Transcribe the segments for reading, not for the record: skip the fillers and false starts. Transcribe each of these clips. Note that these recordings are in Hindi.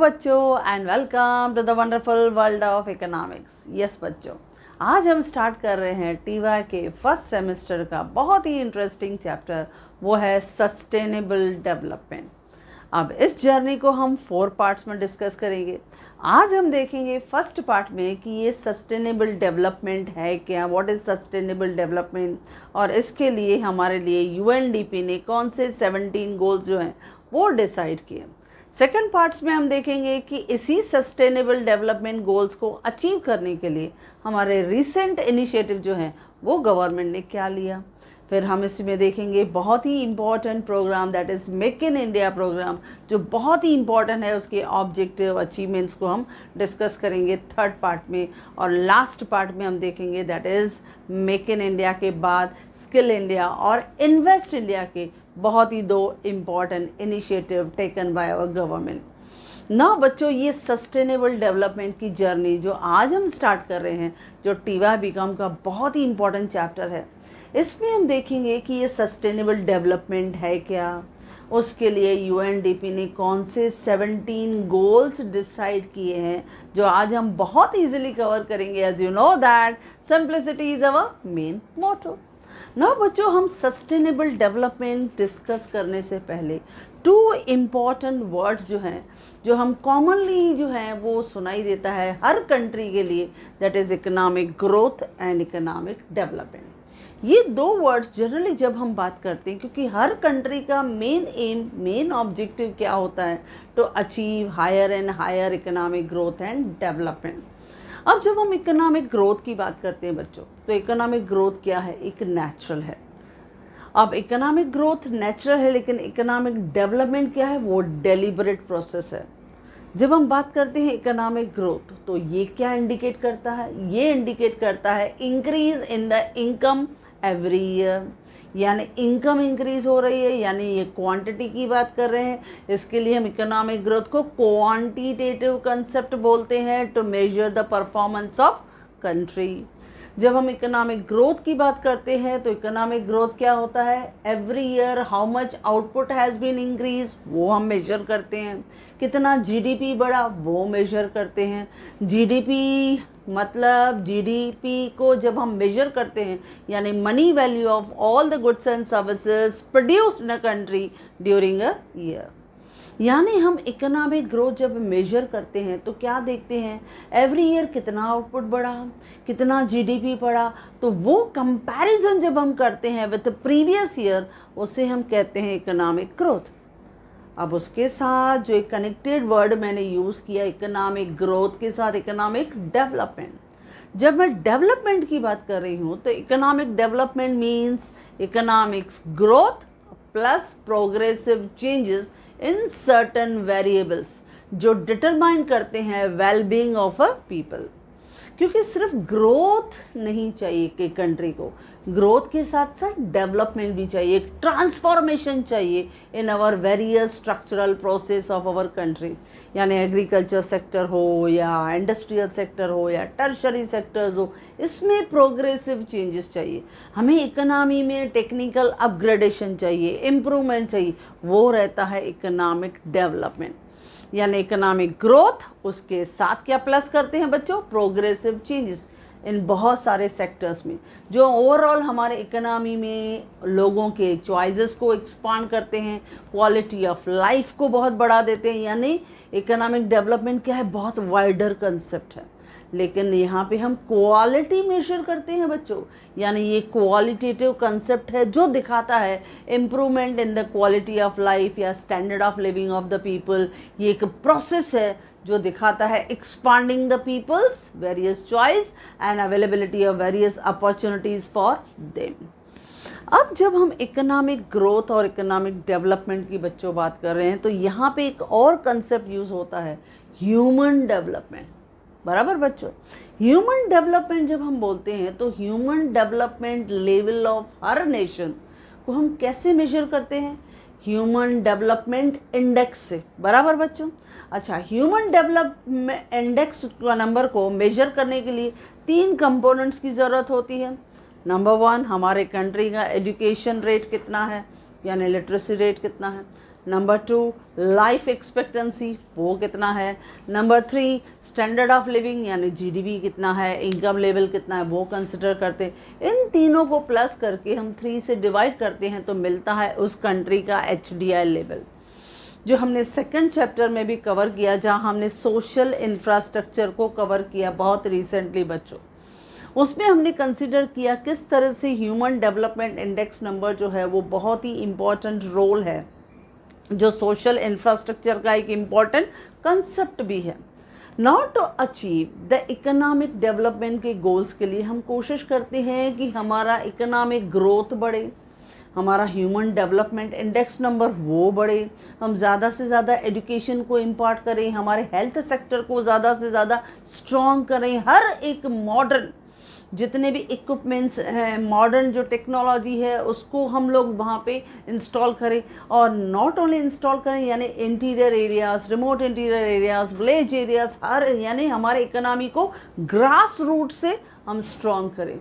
बच्चों and welcome to the wonderful world of economics. Yes बच्चों, आज हम स्टार्ट कर रहे हैं टीवाई के फर्स्ट सेमेस्टर का बहुत ही इंटरेस्टिंग चैप्टर, वो है सस्टेनेबल डेवलपमेंट। अब इस जर्नी को हम 4 पार्ट्स में डिस्कस करेंगे। आज हम देखेंगे फर्स्ट पार्ट में कि ये सस्टेनेबल डेवलपमेंट है क्या, व्हाट इज़ सस्टेनेबल डेवलपमेंट, और इसके लिए हमारे लिए यूएनडीपी ने कौन से 17 गोल्स जो हैं वो डिसाइड किए। सेकंड पार्ट्स में हम देखेंगे कि इसी सस्टेनेबल डेवलपमेंट गोल्स को अचीव करने के लिए हमारे रिसेंट इनिशिएटिव जो हैं वो गवर्नमेंट ने क्या लिया। फिर हम इसमें देखेंगे बहुत ही important program, that is make in India program, जो बहुत ही इम्पॉर्टेंट है। उसके ऑब्जेक्टिव अचीवमेंट्स को हम डिस्कस करेंगे थर्ड पार्ट में। और लास्ट पार्ट में हम देखेंगे that is make in India के बाद स्किल इंडिया और इन्वेस्ट इंडिया के बहुत ही 2 important initiative taken by our government. ना बच्चों, ये सस्टेनेबल डेवलपमेंट की जर्नी जो आज हम स्टार्ट कर रहे हैं, जो टीवाई बीकॉम का बहुत ही इम्पॉर्टेंट चैप्टर है, इसमें हम देखेंगे कि ये सस्टेनेबल डेवलपमेंट है क्या, उसके लिए यूएनडीपी ने कौन से 17 गोल्स डिसाइड किए हैं, जो आज हम बहुत इजीली कवर करेंगे। As you know that simplicity is our main motto. ना बच्चों, हम सस्टेनेबल डेवलपमेंट डिस्कस करने से पहले 2 इम्पॉर्टेंट वर्ड्स जो हैं, जो हम कॉमनली जो हैं वो सुनाई देता है हर कंट्री के लिए, that is economic growth and economic development. ये 2 वर्ड्स जनरली जब हम बात करते हैं, क्योंकि हर कंट्री का मेन एम, मेन ऑब्जेक्टिव क्या होता है, to achieve higher and higher economic growth and development. अब जब हम इकोनॉमिक ग्रोथ की बात करते हैं बच्चों, तो इकोनॉमिक ग्रोथ क्या है, एक नेचुरल है। अब इकोनॉमिक ग्रोथ नेचुरल है, लेकिन इकोनॉमिक डेवलपमेंट क्या है, वो डेलिबरेट प्रोसेस है। जब हम बात करते हैं इकोनॉमिक ग्रोथ, तो ये क्या इंडिकेट करता है, ये इंडिकेट करता है increase in the income every year, यानी इनकम इंक्रीज हो रही है, यानी ये क्वांटिटी की बात कर रहे हैं। इसके लिए हम इकोनॉमिक ग्रोथ को क्वांटिटेटिव कंसेप्ट बोलते हैं, to measure the performance of country. जब हम इकोनॉमिक ग्रोथ की बात करते हैं, तो इकोनॉमिक ग्रोथ क्या होता है, every year how much output has been increase, वो हम मेजर करते हैं। कितना जीडीपी बढ़ा, वो मेजर करते हैं। जीडीपी मतलब जीडीपी को जब हम मेजर करते हैं, यानी money value of all the goods and services produced in a country during a year, यानी हम इकोनॉमिक ग्रोथ जब मेजर करते हैं तो क्या देखते हैं, एवरी ईयर कितना आउटपुट बढ़ा, कितना जीडीपी बढ़ा, तो वो कंपैरिजन जब हम करते हैं विद प्रीवियस ईयर, उसे हम कहते हैं इकोनॉमिक ग्रोथ। अब उसके साथ जो एक कनेक्टेड वर्ड मैंने यूज़ किया इकोनॉमिक ग्रोथ के साथ, इकोनॉमिक डेवलपमेंट। जब मैं डेवलपमेंट की बात कर रही हूँ, तो economic development means economics growth plus progressive changes in certain variables, जो डिटरमाइन करते हैं वेलबींग ऑफ अ पीपल। क्योंकि सिर्फ ग्रोथ नहीं चाहिए कि कंट्री को, ग्रोथ के साथ साथ डेवलपमेंट भी चाहिए, एक ट्रांसफॉर्मेशन चाहिए in our various structural process of our country, यानी एग्रीकल्चर सेक्टर हो या इंडस्ट्रियल सेक्टर हो या टर्शरी सेक्टर्स हो, इसमें प्रोग्रेसिव चेंजेस चाहिए। हमें इकोनॉमी में टेक्निकल अपग्रेडेशन चाहिए, इम्प्रूवमेंट चाहिए, वो रहता है इकोनॉमिक डेवलपमेंट। यानी इकोनॉमिक ग्रोथ, उसके साथ क्या प्लस करते हैं बच्चों, प्रोग्रेसिव चेंजेस इन बहुत सारे सेक्टर्स में, जो ओवरऑल हमारे इकोनॉमी में लोगों के चॉइसेस को एक्सपांड करते हैं, क्वालिटी ऑफ लाइफ को बहुत बढ़ा देते हैं। यानी इकोनॉमिक डेवलपमेंट क्या है, बहुत वाइडर कंसेप्ट है, लेकिन यहाँ पे हम क्वालिटी मेजर करते हैं बच्चों, यानी ये क्वालिटेटिव कंसेप्ट है जो दिखाता है improvement in the quality of life या standard of living of the people. ये एक प्रोसेस है जो दिखाता है expanding the people's various choice and availability of various opportunities for them. अब जब हम इकोनॉमिक ग्रोथ और इकोनॉमिक डेवलपमेंट की बच्चों बात कर रहे हैं, तो यहाँ पे एक और कंसेप्ट यूज़ होता है, ह्यूमन डेवलपमेंट। बराबर बच्चों, ह्यूमन डेवलपमेंट जब हम बोलते हैं, तो human development level of her nation को हम कैसे मेजर करते हैं, ह्यूमन डेवलपमेंट इंडेक्स से। बराबर बच्चों, अच्छा, ह्यूमन डेवलपमेंट इंडेक्स का नंबर को मेजर करने के लिए 3 कंपोनेंट्स की ज़रूरत होती है। नंबर 1, हमारे कंट्री का एजुकेशन रेट कितना है, यानी लिटरेसी रेट कितना है। नंबर 2 लाइफ एक्सपेक्टेंसी वो कितना है, नंबर 3 स्टैंडर्ड ऑफ लिविंग यानी जीडीपी कितना है, इनकम लेवल कितना है वो कंसिडर करते हैं। इन तीनों को प्लस करके हम 3 से डिवाइड करते हैं तो मिलता है उस कंट्री का HDI लेवल, जो हमने सेकंड चैप्टर में भी कवर किया, जहां हमने सोशल इंफ्रास्ट्रक्चर को कवर किया बहुत रिसेंटली बच्चों। उसमें हमने कंसिडर किया किस तरह से ह्यूमन डेवलपमेंट इंडेक्स नंबर जो है वो बहुत ही इम्पॉर्टेंट रोल है, जो सोशल इंफ्रास्ट्रक्चर का एक इम्पॉर्टेंट कंसेप्ट भी है। Not to achieve the economic development के गोल्स के लिए हम कोशिश करते हैं कि हमारा इकोनॉमिक ग्रोथ बढ़े, हमारा ह्यूमन डेवलपमेंट इंडेक्स नंबर वो बढ़े, हम ज़्यादा से ज़्यादा एजुकेशन को इम्पार्ट करें, हमारे हेल्थ सेक्टर को ज़्यादा से ज़्यादा स्ट्रॉन्ग करें, हर एक मॉडर्न जितने भी इक्विपमेंट्स हैं, मॉडर्न जो टेक्नोलॉजी है उसको हम लोग वहाँ पे इंस्टॉल करें। और नॉट ओनली इंस्टॉल करें यानी interior areas, remote interior areas, village areas, हर यानी हमारे इकोनॉमी को ग्रास रूट से हम स्ट्रॉन्ग करें।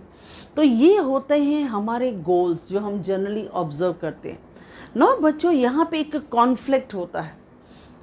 तो ये होते हैं हमारे गोल्स जो हम जनरली ऑब्जर्व करते हैं। नो बच्चों, यहाँ पे एक कॉन्फ्लिक्ट होता है।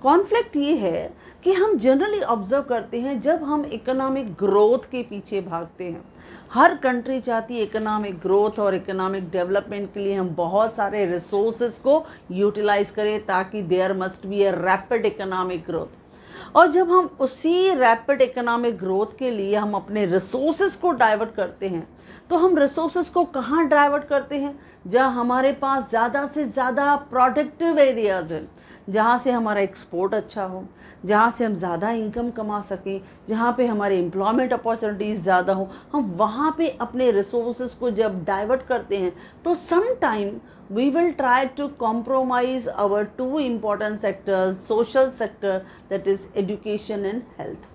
कॉन्फ्लिक्ट ये है कि हम जनरली ऑब्जर्व करते हैं जब हम इकोनॉमिक ग्रोथ के पीछे भागते हैं, हर कंट्री चाहती है इकोनॉमिक ग्रोथ और इकोनॉमिक डेवलपमेंट के लिए हम बहुत सारे रिसोर्सेज को यूटिलाइज करें ताकि there must be a rapid economic growth. और जब हम उसी रैपिड इकोनॉमिक ग्रोथ के लिए हम अपने रिसोर्सेज को डाइवर्ट करते हैं, तो हम रिसोर्सेज को कहाँ डाइवर्ट करते हैं? जहाँ हमारे पास ज़्यादा से ज़्यादा प्रोडक्टिव एरियाज़ हैं, जहाँ से हमारा एक्सपोर्ट अच्छा हो, जहाँ से हम ज़्यादा इनकम कमा सकें, जहाँ पे हमारे एम्प्लॉयमेंट अपॉर्चुनिटीज़ ज़्यादा हो, हम वहाँ पे अपने रिसोर्सेज को जब डाइवर्ट करते हैं तो some time we will try to compromise our two important sectors, social sector that is education and health.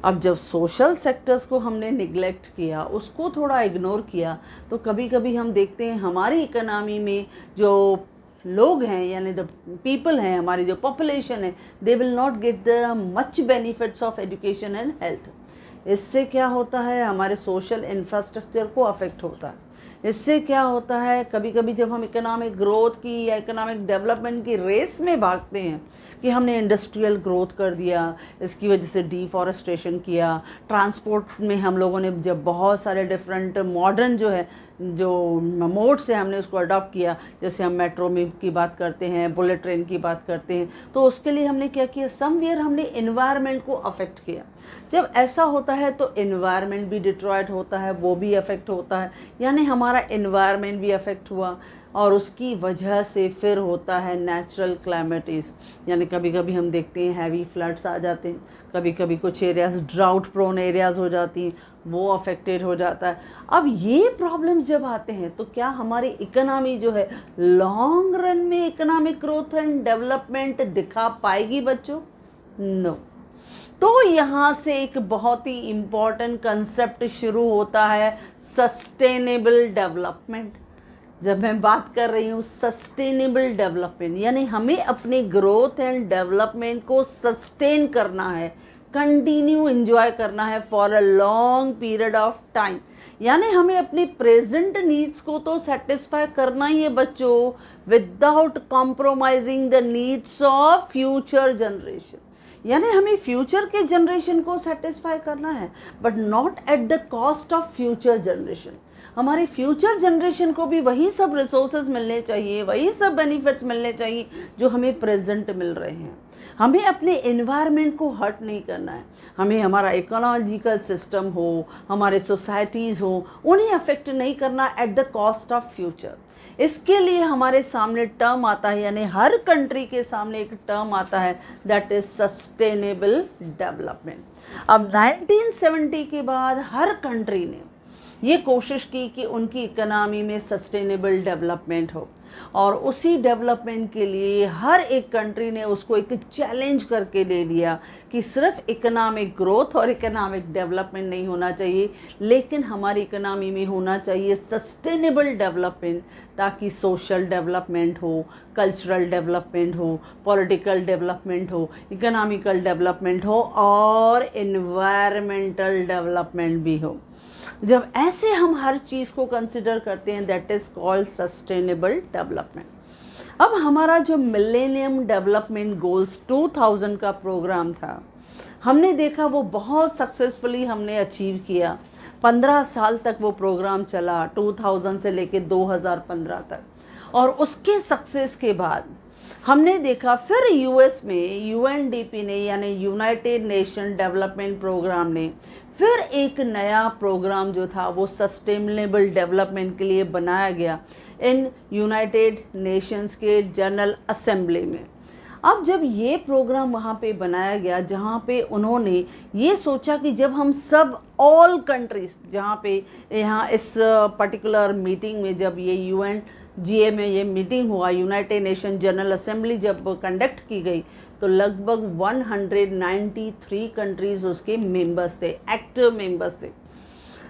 अब जब सोशल सेक्टर्स को हमने निगलेक्ट किया, उसको थोड़ा इग्नोर किया, तो कभी कभी हम देखते हैं हमारी इकोनॉमी में जो लोग हैं यानी द पीपल हैं, हमारी जो पॉपुलेशन है, they will not get the much benefits of education and health. इससे क्या होता है? हमारे सोशल इंफ्रास्ट्रक्चर को अफेक्ट होता है। इससे क्या होता है, कभी कभी जब हम इकोनॉमिक ग्रोथ की या इकोनॉमिक डेवलपमेंट की रेस में भागते हैं कि हमने इंडस्ट्रियल ग्रोथ कर दिया, इसकी वजह से डिफॉरेस्टेशन किया, ट्रांसपोर्ट में हम लोगों ने जब बहुत सारे डिफरेंट मॉडर्न जो है जो मोड से हमने उसको अडॉप्ट किया, जैसे हम मेट्रो में की बात करते हैं, बुलेट ट्रेन की बात करते हैं, तो उसके लिए हमने क्या किया? समवेयर हमने एनवायरनमेंट को अफेक्ट किया। जब ऐसा होता है तो एनवायरनमेंट भी डिस्ट्रॉयड होता है, वो भी अफेक्ट होता है, यानी हमारा एनवायरनमेंट भी अफेक्ट हुआ और उसकी वजह से फिर होता है नेचुरल क्लाइमेटीज़, यानी कभी कभी हम देखते हैं हैवी फ्लड्स आ जाते हैं, कभी कभी कुछ एरियाज़ ड्राउट प्रोन एरियाज़ हो जाती हैं, वो अफेक्टेड हो जाता है। अब ये प्रॉब्लम्स जब आते हैं तो क्या हमारी इकोनॉमी जो है लॉन्ग रन में इकोनॉमिक ग्रोथ एंड डेवलपमेंट दिखा पाएगी बच्चों? नो। तो यहाँ से एक बहुत ही इम्पॉर्टेंट कंसेप्ट शुरू होता है, सस्टेनेबल डेवलपमेंट। जब मैं बात कर रही हूँ सस्टेनेबल डेवलपमेंट, यानी हमें अपने ग्रोथ एंड डेवलपमेंट को सस्टेन करना है, कंटिन्यू एंजॉय करना है for a long period of time. यानी हमें अपने प्रेजेंट नीड्स को तो सेटिस्फाई करना ही है बच्चों, without compromising the needs of future generation. यानी हमें फ्यूचर के जनरेशन को सेटिस्फाई करना है, but not at the cost of future generation. हमारे फ्यूचर जनरेशन को भी वही सब रिसोर्सेज मिलने चाहिए, वही सब बेनिफिट्स मिलने चाहिए जो हमें प्रेजेंट मिल रहे हैं। हमें अपने एनवायरनमेंट को हर्ट नहीं करना है, हमें हमारा इकोलॉजिकल सिस्टम हो, हमारे सोसाइटीज़ हो, उन्हें अफेक्ट नहीं करना at the cost of future. इसके लिए हमारे सामने टर्म आता है, यानी हर कंट्री के सामने एक टर्म आता है, दैट इज सस्टेनेबल डेवलपमेंट। अब 1970 के बाद हर कंट्री ने ये कोशिश की कि उनकी इकोनॉमी में सस्टेनेबल डेवलपमेंट हो, और उसी डेवलपमेंट के लिए हर एक कंट्री ने उसको एक चैलेंज करके ले लिया कि सिर्फ इकोनॉमिक ग्रोथ और इकोनॉमिक डेवलपमेंट नहीं होना चाहिए, लेकिन हमारी इकोनॉमी में होना चाहिए सस्टेनेबल डेवलपमेंट, ताकि सोशल डेवलपमेंट हो, कल्चरल डेवलपमेंट हो, पॉलिटिकल डेवलपमेंट हो, इकोनॉमिकल डेवलपमेंट हो और एनवायरमेंटल डेवलपमेंट भी हो। जब ऐसे हम हर चीज़ को कंसिडर करते हैं, that is called sustainable development. अब हमारा जो मिलेनियम डेवलपमेंट गोल्स 2000 का प्रोग्राम था, हमने देखा वो बहुत सक्सेसफुली हमने अचीव किया। 15 साल तक वो प्रोग्राम चला, 2000 से लेके 2015 तक। और उसके सक्सेस के बाद हमने देखा फिर यूएस में यूएनडीपी ने, यानी यूनाइटेड नेशन डेवलपमेंट प्रोग्राम ने फिर एक नया प्रोग्राम जो था वो सस्टेनेबल डेवलपमेंट के लिए बनाया गया इन यूनाइटेड नेशंस के जनरल असेंबली में। अब जब ये प्रोग्राम वहाँ पे बनाया गया, जहाँ पे उन्होंने ये सोचा कि जब हम सब ऑल कंट्रीज, जहाँ पे यहाँ इस पर्टिकुलर मीटिंग में जब ये UNGA में ये मीटिंग हुआ, यूनाइटेड नेशन जनरल असेंबली जब कंडक्ट की गई, तो लगभग 193 कंट्रीज़ उसके मेंबर्स थे, एक्टिव मेंबर्स थे।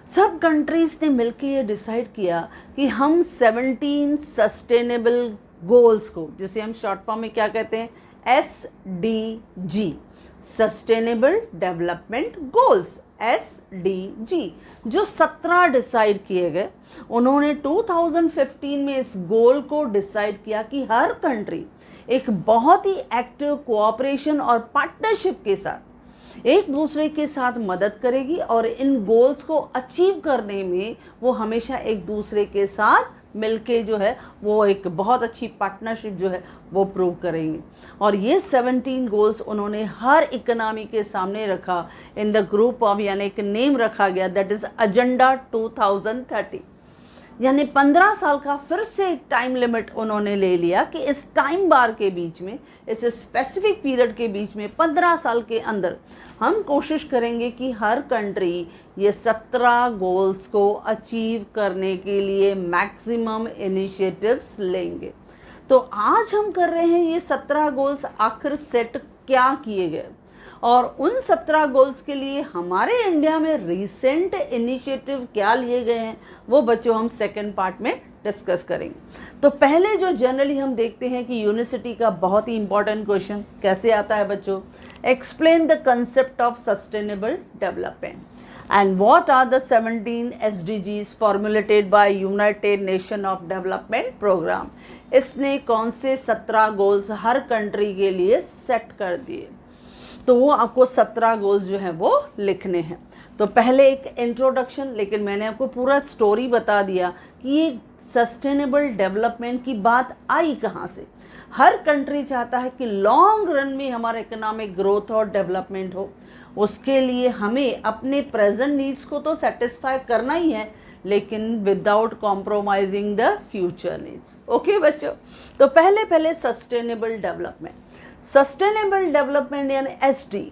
सब कंट्रीज़ ने मिलकर ये डिसाइड किया कि हम 17 सस्टेनेबल गोल्स को, जिसे हम शॉर्ट फॉर्म में क्या कहते हैं, SDG, sustainable development goals, SDG, जो 17 डिसाइड किए गए। उन्होंने 2015 में इस गोल को डिसाइड किया कि हर कंट्री एक बहुत ही एक्टिव कोऑपरेशन और पार्टनरशिप के साथ एक दूसरे के साथ मदद करेगी और इन गोल्स को अचीव करने में वो हमेशा एक दूसरे के साथ मिलके जो है वो एक बहुत अच्छी पार्टनरशिप जो है वो प्रूव करेंगे। और ये 17 गोल्स उन्होंने हर इकोनॉमी के सामने रखा इन द ग्रुप ऑफ, यानी एक नेम रखा गया, दैट इज़ एजेंडा 2030। यानी 15 साल का फिर से एक टाइम लिमिट उन्होंने ले लिया कि इस टाइम बार के बीच में, इस स्पेसिफिक पीरियड के बीच में 15 साल के अंदर हम कोशिश करेंगे कि हर कंट्री ये 17 गोल्स को अचीव करने के लिए मैक्सिमम इनिशिएटिव्स लेंगे। तो आज हम कर रहे हैं ये 17 गोल्स आखिर सेट क्या किए गए, और उन 17 गोल्स के लिए हमारे इंडिया में रिसेंट इनिशिएटिव क्या लिए गए हैं, वो बच्चों हम सेकंड पार्ट में डिस्कस करेंगे। तो पहले जो जनरली हम देखते हैं कि यूनिवर्सिटी का बहुत ही इंपॉर्टेंट क्वेश्चन कैसे आता है बच्चों, explain the concept of sustainable development and what are the 17 SDGs formulated by United Nation of Development Programme. इसने कौन से 17 गोल्स हर कंट्री के लिए सेट कर दिए, तो वो आपको 17 गोल्स जो हैं वो लिखने हैं। तो पहले एक इंट्रोडक्शन, लेकिन मैंने आपको पूरा स्टोरी बता दिया कि ये सस्टेनेबल डेवलपमेंट की बात आई कहाँ से। हर कंट्री चाहता है कि लॉन्ग रन में हमारा इकोनॉमिक ग्रोथ और डेवलपमेंट हो। उसके लिए हमें अपने प्रेजेंट नीड्स को तो सेटिस्फाई करना ही है, लेकिन without compromising the future needs. Okay बच्चों, तो पहले सस्टेनेबल डेवलपमेंट। सस्टेनेबल डेवलपमेंट यानी SD,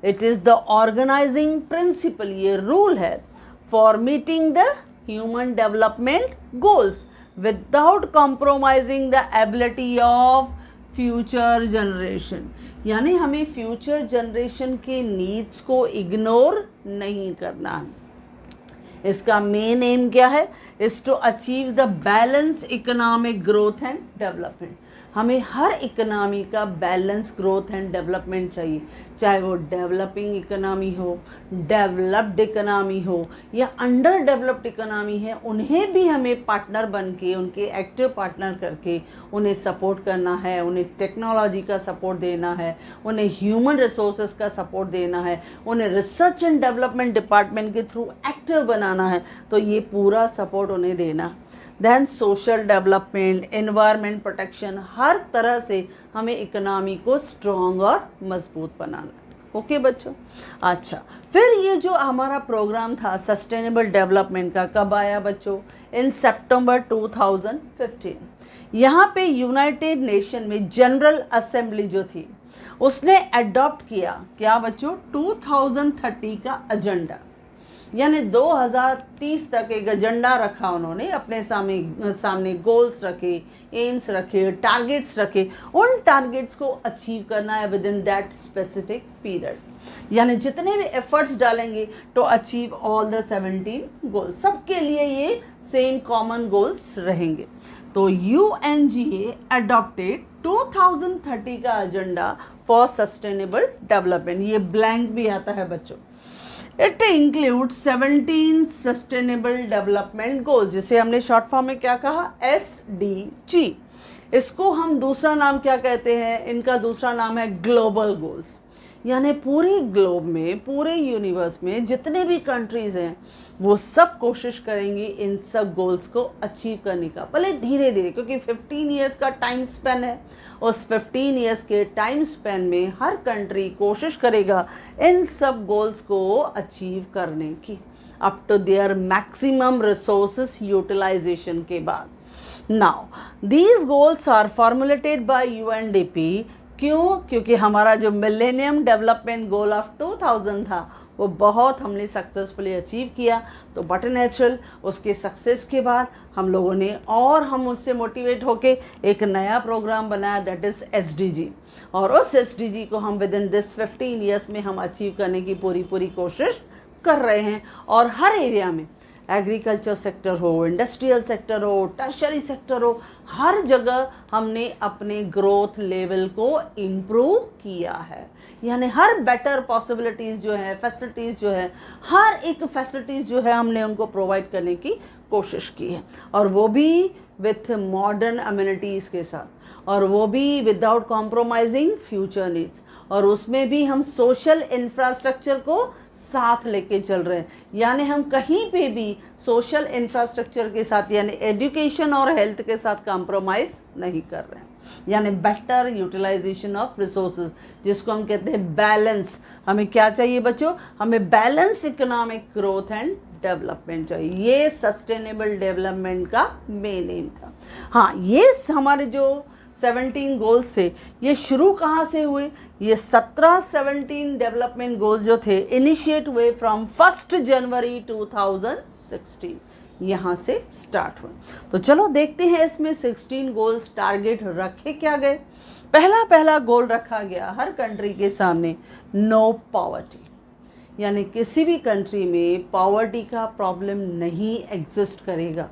it is the organising principle, ये रूल है for meeting the human development goals without compromising the ability of future generation. यानी हमें फ्यूचर जनरेशन के नीड्स को इग्नोर नहीं करना है। इसका मेन एम क्या है, is to achieve the balance economic growth and development. हमें हर इकोनॉमी का बैलेंस ग्रोथ एंड डेवलपमेंट चाहिए, चाहे वो डेवलपिंग इकोनॉमी हो, डेवलप्ड इकोनॉमी हो या अंडर डेवलप्ड इकोनॉमी है, उन्हें भी हमें पार्टनर बन के, उनके एक्टिव पार्टनर करके उन्हें सपोर्ट करना है, उन्हें टेक्नोलॉजी का सपोर्ट देना है, उन्हें ह्यूमन रिसोर्सेज का सपोर्ट देना है, उन्हें रिसर्च एंड डेवलपमेंट डिपार्टमेंट के थ्रू एक्टिव बनाना है, तो ये पूरा सपोर्ट उन्हें देना। Then social development, environment protection, हर तरह से हमें इकोनॉमी को स्ट्रॉन्ग और मजबूत बनाना। ओके बच्चों, अच्छा फिर ये जो हमारा प्रोग्राम था सस्टेनेबल डेवलपमेंट का कब आया बच्चों, इन सितंबर 2015। यहाँ पे यूनाइटेड नेशन में जनरल असेंबली जो थी उसने अडॉप्ट किया क्या बच्चों, 2030 का एजेंडा, यानी 2030 तक एक एजेंडा रखा उन्होंने अपने सामने गोल्स रखे, एम्स रखे, टारगेट्स रखे। उन टारगेट्स को अचीव करना है within that specific period, यानी जितने भी एफर्ट्स डालेंगे to achieve all the 17 goals, सबके लिए ये सेम कॉमन गोल्स रहेंगे। तो UNGA अडॉप्टेड 2030 का एजेंडा फॉर सस्टेनेबल डेवलपमेंट। ये ब्लैंक भी आता है बच्चों। It includes 17 sustainable development goals, जिसे हमने शॉर्ट फॉर्म में क्या कहा, SDG। इसको हम दूसरा नाम क्या कहते हैं, इनका दूसरा नाम है ग्लोबल गोल्स। यानी पूरे ग्लोब में, पूरे यूनिवर्स में जितने भी कंट्रीज़ हैं वो सब कोशिश करेंगी इन सब गोल्स को अचीव करने का, भले धीरे धीरे, क्योंकि 15 ईयर्स का टाइम स्पेन है। उस 15 ईयर्स के टाइम स्पेन में हर कंट्री कोशिश करेगा इन सब गोल्स को अचीव करने की, up to their maximum resources utilisation के बाद। Now these goals are formulated by UNDP. क्यों? क्योंकि हमारा जो मिलेनियम डेवलपमेंट गोल ऑफ 2000 था वो बहुत हमने सक्सेसफुली अचीव किया। तो बट नेचुरल उसके सक्सेस के बाद हम लोगों ने और हम उससे मोटिवेट होके एक नया प्रोग्राम बनाया, दैट इज़ एसडीजी। और उस एसडीजी को हम विद इन दिस 15 ईयर्स में हम अचीव करने की पूरी कोशिश कर रहे हैं। और हर एरिया में, एग्रीकल्चर सेक्टर हो, इंडस्ट्रियल सेक्टर हो, टर्शरी सेक्टर हो, हर जगह हमने अपने ग्रोथ लेवल को इम्प्रूव किया है। यानी हर बेटर पॉसिबिलिटीज़ जो है, फैसिलिटीज़ जो है, हर एक फैसिलिटीज़ जो है हमने उनको प्रोवाइड करने की कोशिश की है, और वो भी विथ मॉडर्न अम्यूनिटीज़ के साथ, और वो भी विदाउट कॉम्प्रोमाइजिंग फ्यूचर नीड्स। और उसमें भी हम सोशल इंफ्रास्ट्रक्चर को साथ लेके चल रहे हैं। यानी हम कहीं पे भी सोशल इंफ्रास्ट्रक्चर के साथ, यानी एजुकेशन और हेल्थ के साथ कॉम्प्रोमाइज़ नहीं कर रहे हैं। यानी बेटर यूटिलाइजेशन ऑफ रिसोर्सेज, जिसको हम कहते हैं बैलेंस। हमें क्या चाहिए बच्चों? हमें balance economic growth and development चाहिए। ये सस्टेनेबल डेवलपमेंट का मेन एम था। हाँ, ये हमारे जो 17 गोल्स थे, ये शुरू कहाँ से हुए? ये 17 डेवलपमेंट गोल्स जो थे इनिशिएट हुए फ्रॉम 1 जनवरी 2016, यहाँ से स्टार्ट हुए। तो चलो देखते हैं इसमें 16 गोल्स टारगेट रखे क्या गए। पहला गोल रखा गया हर कंट्री के सामने, नो पॉवर्टी। यानी किसी भी कंट्री में पॉवर्टी का प्रॉब्लम नहीं एग्जिस्ट करेगा।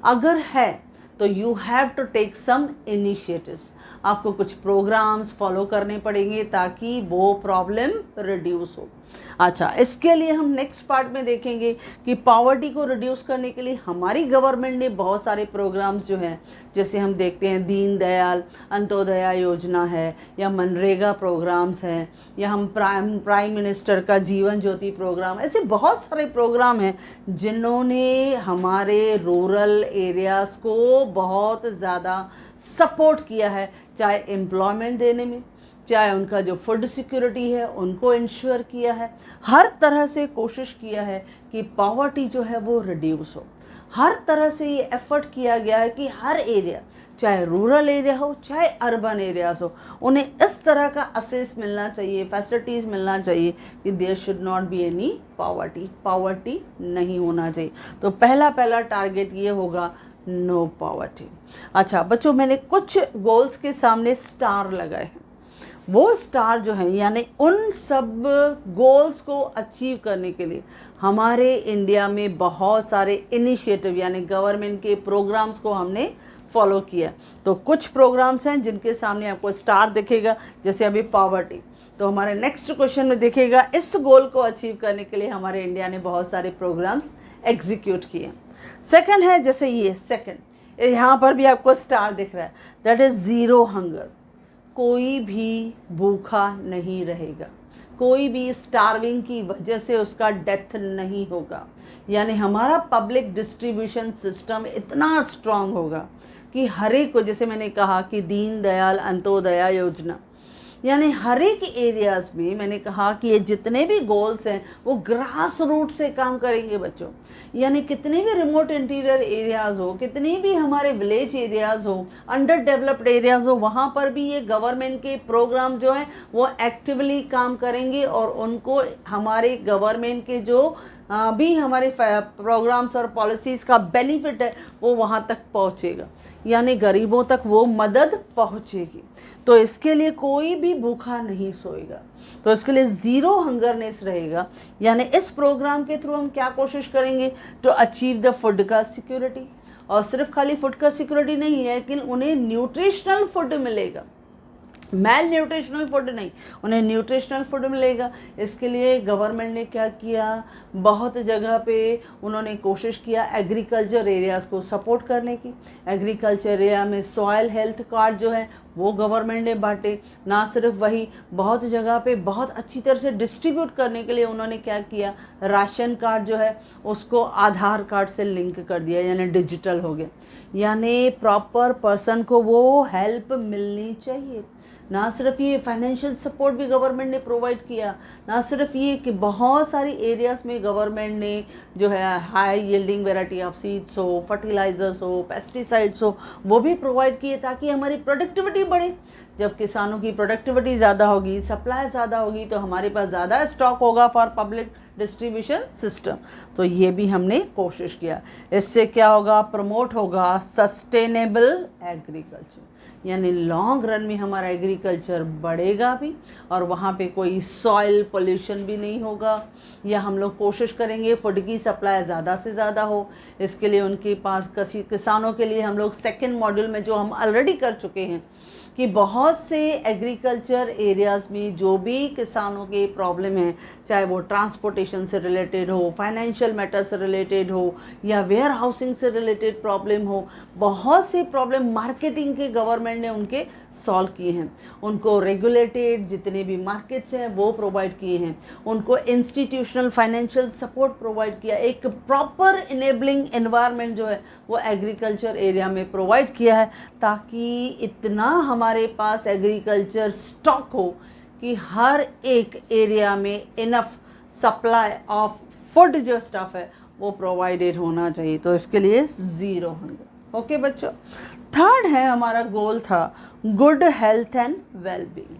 अगर है तो you have to take some initiatives. आपको कुछ प्रोग्राम्स फॉलो करने पड़ेंगे ताकि वो प्रॉब्लम रिड्यूस हो। अच्छा, इसके लिए हम नेक्स्ट पार्ट में देखेंगे कि पॉवर्टी को रिड्यूस करने के लिए हमारी गवर्नमेंट ने बहुत सारे प्रोग्राम्स जो हैं, जैसे हम देखते हैं दीन दयाल अंत्योदय योजना है, या मनरेगा प्रोग्राम्स हैं, या हम प्राइम मिनिस्टर का जीवन ज्योति प्रोग्राम, ऐसे बहुत सारे प्रोग्राम हैं जिन्होंने हमारे रूरल एरियाज़ को बहुत ज़्यादा सपोर्ट किया है, चाहे एम्प्लॉयमेंट देने में, चाहे उनका जो फूड सिक्योरिटी है उनको इंश्योर किया है। हर तरह से कोशिश किया है कि पॉवर्टी जो है वो रिड्यूस हो। हर तरह से ये एफर्ट किया गया है कि हर एरिया, चाहे रूरल एरिया हो चाहे अर्बन एरियाज हो, उन्हें इस तरह का असेस मिलना चाहिए, फैसिलिटीज़ मिलना चाहिए कि there should not be any poverty नहीं होना चाहिए। तो पहला टारगेट ये होगा, नो पॉवर्टी। अच्छा बच्चों, मैंने कुछ गोल्स के सामने स्टार लगाए हैं। वो स्टार जो है, यानी उन सब गोल्स को अचीव करने के लिए हमारे इंडिया में बहुत सारे इनिशिएटिव, यानी गवर्नमेंट के प्रोग्राम्स को हमने फॉलो किया। तो कुछ प्रोग्राम्स हैं जिनके सामने आपको स्टार दिखेगा, जैसे अभी पॉवर्टी। तो हमारे नेक्स्ट क्वेश्चन में दिखेगा, इस गोल को अचीव करने के लिए हमारे इंडिया ने बहुत सारे प्रोग्राम्स एग्जीक्यूट किए। सेकंड है, जैसे ये सेकंड, यहाँ पर भी आपको स्टार दिख रहा है, दैट इज़ ज़ीरो हंगर। कोई भी भूखा नहीं रहेगा, कोई भी स्टार्विंग की वजह से उसका डेथ नहीं होगा। यानी हमारा पब्लिक डिस्ट्रीब्यूशन सिस्टम इतना स्ट्रांग होगा कि हर एक को, जैसे मैंने कहा कि दीन दयाल अंत्योदय योजना, यानी हर एक एरियाज़ में मैंने कहा कि ये जितने भी गोल्स हैं वो ग्रास रूट से काम करेंगे बच्चों। यानी कितने भी रिमोट इंटीरियर एरियाज़ हो, कितने भी हमारे विलेज एरियाज़ हो, अंडर डेवलप्ड एरियाज़ हो, वहाँ पर भी ये गवर्नमेंट के प्रोग्राम जो हैं वो एक्टिवली काम करेंगे, और उनको हमारे गवर्नमेंट के जो भी हमारे प्रोग्राम्स और पॉलिसीज़ का बेनिफिट है वो वहाँ तक पहुँचेगा, यानी गरीबों तक वो मदद पहुँचेगी। तो इसके लिए कोई भी भूखा नहीं सोएगा, तो इसके लिए ज़ीरो हंगरनेस रहेगा। यानी इस प्रोग्राम के थ्रू हम क्या कोशिश करेंगे, टू अचीव द फूड का सिक्योरिटी। और सिर्फ खाली फूड का सिक्योरिटी नहीं है, लेकिन उन्हें न्यूट्रिशनल फूड मिलेगा। मैल न्यूट्रिशनल फूड नहीं, उन्हें न्यूट्रिशनल फूड मिलेगा। इसके लिए गवर्नमेंट ने क्या किया, बहुत जगह पे उन्होंने कोशिश किया एग्रीकल्चर एरियाज़ को सपोर्ट करने की। एग्रीकल्चर एरिया में सॉयल हेल्थ कार्ड जो है वो गवर्नमेंट ने बांटे। ना सिर्फ वही, बहुत जगह पे बहुत अच्छी तरह से डिस्ट्रीब्यूट करने के लिए उन्होंने क्या किया, राशन कार्ड जो है उसको आधार कार्ड से लिंक कर दिया, यानी डिजिटल हो गया। यानी प्रॉपर पर्सन को वो हेल्प मिलनी चाहिए। ना सिर्फ ये फाइनेंशियल सपोर्ट भी गवर्नमेंट ने प्रोवाइड किया, ना सिर्फ ये कि बहुत सारी एरियाज़ में गवर्नमेंट ने जो है high yielding variety of seeds हो, फर्टिलाइजर्स हो, पेस्टिसाइड्स हो, वो भी प्रोवाइड किए ताकि हमारी प्रोडक्टिविटी बढ़े। जब किसानों की प्रोडक्टिविटी ज़्यादा होगी, सप्लाई ज़्यादा होगी, तो हमारे पास ज़्यादा स्टॉक होगा फॉर पब्लिक डिस्ट्रीब्यूशन सिस्टम। तो ये भी हमने कोशिश किया। इससे क्या होगा, प्रमोट होगा सस्टेनेबल एग्रीकल्चर, यानी लॉन्ग रन में हमारा एग्रीकल्चर बढ़ेगा भी और वहाँ पे कोई सॉइल पोल्यूशन भी नहीं होगा। या हम लोग कोशिश करेंगे फूड की सप्लाई ज़्यादा से ज़्यादा हो। इसके लिए उनके पास किसानों के लिए हम लोग सेकेंड मॉड्यूल में जो हम ऑलरेडी कर चुके हैं कि बहुत से एग्रीकल्चर एरियाज़ में जो भी किसानों के प्रॉब्लम है, चाहे वो ट्रांसपोर्टेशन से रिलेटेड हो, फाइनेंशियल मैटर से रिलेटेड हो, या वेयर हाउसिंग से रिलेटेड प्रॉब्लम हो, बहुत से प्रॉब्लम मार्केटिंग के गवर्नमेंट ने उनके सॉल्व किए हैं। उनको रेगुलेटेड जितने भी मार्केट्स हैं वो प्रोवाइड किए हैं, उनको इंस्टीट्यूशनल फाइनेंशियल सपोर्ट प्रोवाइड किया, एक प्रॉपर इनेबलिंग एनवायरनमेंट जो है वो एग्रीकल्चर एरिया में प्रोवाइड किया है, ताकि इतना हमारे पास एग्रीकल्चर स्टॉक हो कि हर एक एरिया में इनफ सप्लाई ऑफ फूड जो स्टफ है वो प्रोवाइडेड होना चाहिए। तो इसके लिए 0 हंगर। ओके बच्चों, थर्ड है हमारा गोल था गुड हेल्थ एंड वेलबींग।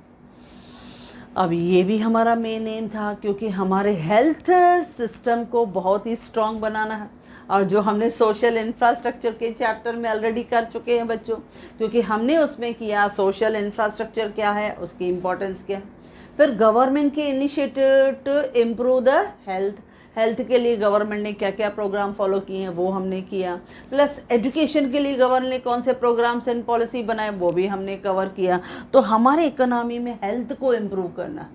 अब ये भी हमारा मेन एम था, क्योंकि हमारे हेल्थ सिस्टम को बहुत ही स्ट्रॉन्ग बनाना है, और जो हमने सोशल इंफ्रास्ट्रक्चर के चैप्टर में ऑलरेडी कर चुके हैं बच्चों, क्योंकि हमने उसमें किया सोशल इंफ्रास्ट्रक्चर क्या है, उसकी इम्पोर्टेंस क्या है। फिर गवर्नमेंट के initiative to improve the health के लिए गवर्नमेंट ने क्या क्या प्रोग्राम फॉलो किए हैं वो हमने किया। प्लस एजुकेशन के लिए गवर्नमेंट ने कौन से प्रोग्राम्स एंड पॉलिसी बनाए वो भी हमने कवर किया। तो हमारे इकोनॉमी में हेल्थ को इम्प्रूव करना है,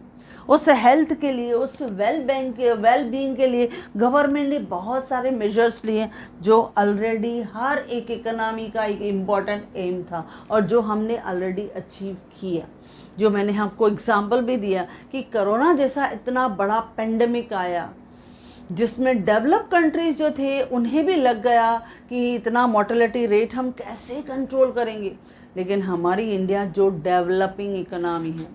उस हेल्थ के लिए, उस वेल बीइंग के लिए गवर्नमेंट ने बहुत सारे मेजर्स लिए, जो ऑलरेडी हर एक इकोनॉमी का एक इम्पॉर्टेंट एम था और जो हमने ऑलरेडी अचीव किया। जो मैंने आपको एग्जाम्पल भी दिया कि कोरोना जैसा इतना बड़ा पेंडेमिक आया जिसमें डेवलप कंट्रीज जो थे उन्हें भी लग गया कि इतना मोर्टेलिटी रेट हम कैसे कंट्रोल करेंगे, लेकिन हमारी इंडिया जो डेवलपिंग इकोनॉमी है